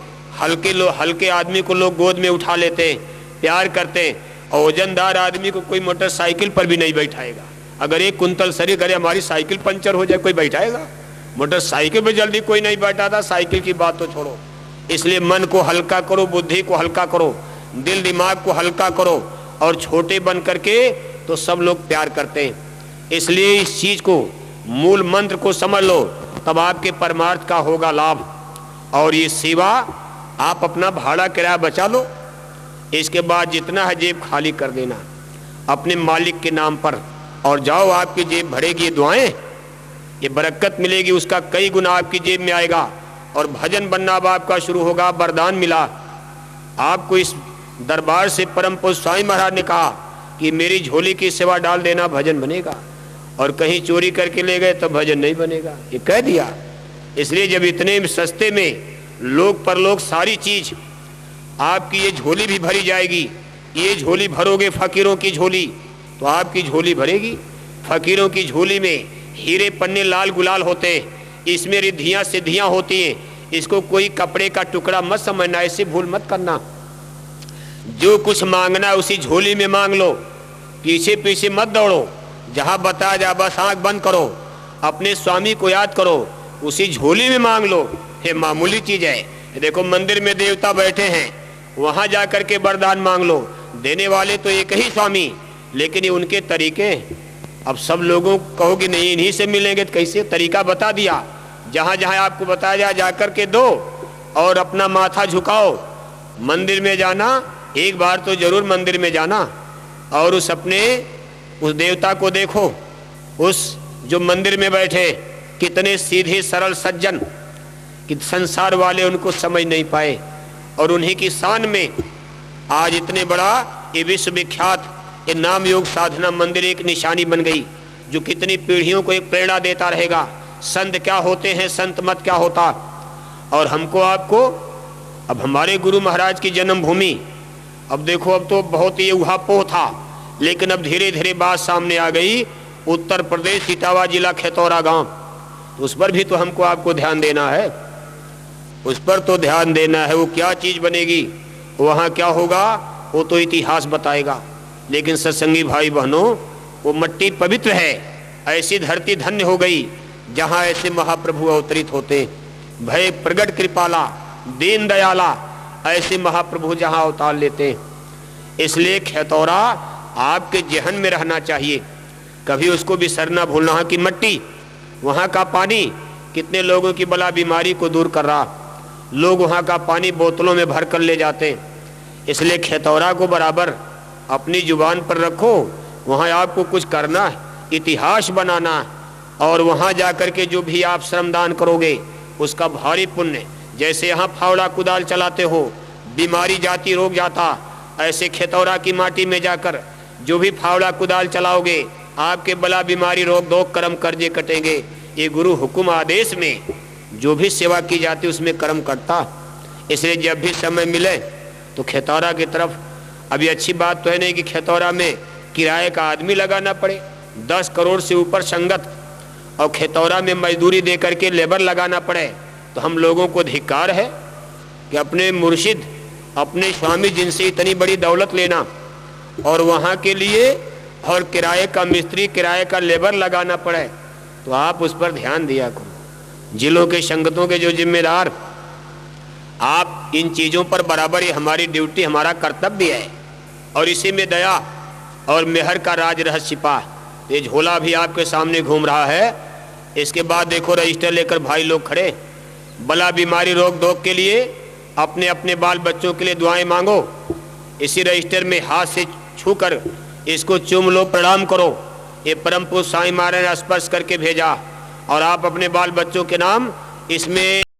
हल्के आदमी को लोग गोद में उठा लेते, प्यार करते। और वजनदार आदमी को कोई मोटरसाइकिल पर भी नहीं बैठाएगा। अगर 1 कुंतल शरीर करे, हमारी साइकिल पंचर हो जाए, कोई बैठाएगा? मोटरसाइकिल पर जल्दी कोई नहीं बैठाता, साइकिल की बात तो छोड़ो। इसलिए मन को हल्का करो, बुद्धि को हल्का करो, दिल दिमाग को हल्का करो, और छोटे बन करके तो सब लोग प्यार करते हैं। इसलिए इस चीज को, मूल मंत्र को समझ लो, तब आपके परमार्थ का होगा लाभ। और ये सेवा, आप अपना भाड़ा किराया बचा लो, इसके बाद जितना है जेब खाली कर देना अपने मालिक के नाम पर, और जाओ, आपकी जेब भरेगी। दुआएं, ये बरकत मिलेगी, उसका कई गुना आपकी जेब में आएगा। और भजन बनना अब आपका शुरू होगा। वरदान मिला आपको इस दरबार से। परम पूज्य स्वामी महाराज ने कहा कि मेरी झोली की सेवा डाल देना, भजन बनेगा। और कहीं चोरी करके ले गए तो भजन नहीं बनेगा, ये कह दिया। इसलिए जब इतने सस्ते में लोक परलोक सारी चीज, आपकी ये झोली भी भरी जाएगी। ये झोली भरोगे, फकीरों की झोली, तो आपकी झोली भरेगी। फकीरों की झोली में हीरे पन्ने लाल गुलाल होते हैं, इसमें रिद्धियां सिद्धियां होती हैं। इसको कोई कपड़े का टुकड़ा मत समझना, ऐसे भूल मत करना। जो कुछ मांगना है उसी झोली में मांग लो, पीछे पीछे मत दौड़ो। जहां बताया जा बस आंख बंद करो, अपने स्वामी को याद करो, उसी झोली में मांग लो। ये मामूली चीज है। देखो मंदिर में देवता बैठे हैं, वहां जाकर के वरदान मांग लो। देने वाले तो एक ही स्वामी, लेकिन ये उनके तरीके। अब सब लोगों को कहोगे नहीं इन्हीं से मिलेंगे तो कैसे? तरीका बता दिया। जहाँ जहाँ आपको बताया जाए जाकर के दो और अपना माथा झुकाओ। मंदिर में जाना, एक बार तो जरूर मंदिर में जाना और उस देवता को देखो, उस जो मंदिर में बैठे कितने सीधे सरल सज्जन कि संसार वाले उनको समझ नहीं पाए, और उन्हीं की शान में आज इतने बड़ा ये विश्वविख्यात ये नाम योग साधना मंदिर एक निशानी बन गई, जो कितनी पीढ़ियों को एक प्रेरणा देता रहेगा। संत क्या होते हैं, संत मत क्या होता। और हमको आपको अब हमारे गुरु महाराज की जन्मभूमि, अब देखो अब तो बहुत ही उहापोह था, लेकिन अब धीरे धीरे बात सामने आ गई। उत्तर प्रदेश इटावा जिला खेतौरा गांव, तो उस पर भी तो हमको आपको ध्यान देना है, उस पर तो ध्यान देना है। वो क्या चीज बनेगी, वहाँ क्या होगा, वो तो इतिहास बताएगा। लेकिन सत्संगी भाई बहनों, वो मट्टी पवित्र है। ऐसी धरती धन्य हो गई जहाँ ऐसे महाप्रभु अवतरित होते, भय प्रगट कृपाला दीन दयाला, ऐसे महाप्रभु जहाँ अवतार लेते। इसलिए खेतौरा आपके जहन में रहना चाहिए, कभी उसको बिसरना भूलना कि मट्टी, वहाँ का पानी कितने लोगों की बला बीमारी को दूर कर रहा। लोग वहाँ का पानी बोतलों में भर कर ले जाते हैं। इसलिए खेतौरा को बराबर अपनी जुबान पर रखो। वहाँ आपको कुछ करना, इतिहास बनाना, और वहाँ जाकर के जो भी आप श्रमदान करोगे उसका भारी पुण्य। जैसे यहाँ फावड़ा कुदाल चलाते हो, बीमारी जाती रोग जाता, ऐसे खेतौरा की माटी में जाकर जो भी फावड़ा कुदाल चलाओगे आपके बला बीमारी रोग दो कर्म कर्जे कटेंगे। ये गुरु हुकुम आदेश में जो भी सेवा की जाती उसमें कर्म करता। इसलिए जब भी समय मिले तो खेतौरा की तरफ, अभी अच्छी बात तो है नहीं कि खेतौरा में किराए का आदमी लगाना पड़े, 10 करोड़ से ऊपर संगत, और खेतौरा में मजदूरी दे करके लेबर लगाना पड़े। तो हम लोगों को धिक्कार है कि अपने मुर्शिद, अपने स्वामी जिनसे इतनी बड़ी दौलत लेना और वहाँ के लिए और किराए का मिस्त्री, किराए का लेबर लगाना पड़े। तो आप उस पर ध्यान दिया करो। जिलों के संगतों के जो जिम्मेदार, आप इन चीज़ों पर बराबर, ये हमारी ड्यूटी, हमारा कर्तव्य है। और इसी में दया और मेहर का राज रहस्य छिपा। ये झोला भी आपके सामने घूम रहा है। इसके बाद देखो रजिस्टर लेकर भाई लोग खड़े, बला बीमारी रोग दोग के लिए अपने अपने बाल बच्चों के लिए दुआएं मांगो। इसी रजिस्टर में हाथ से छूकर इसको चूम लो, प्रणाम करो। ये परम पुरुष साईं महाराज ने स्पर्श करके भेजा, और आप अपने बाल बच्चों के नाम इसमें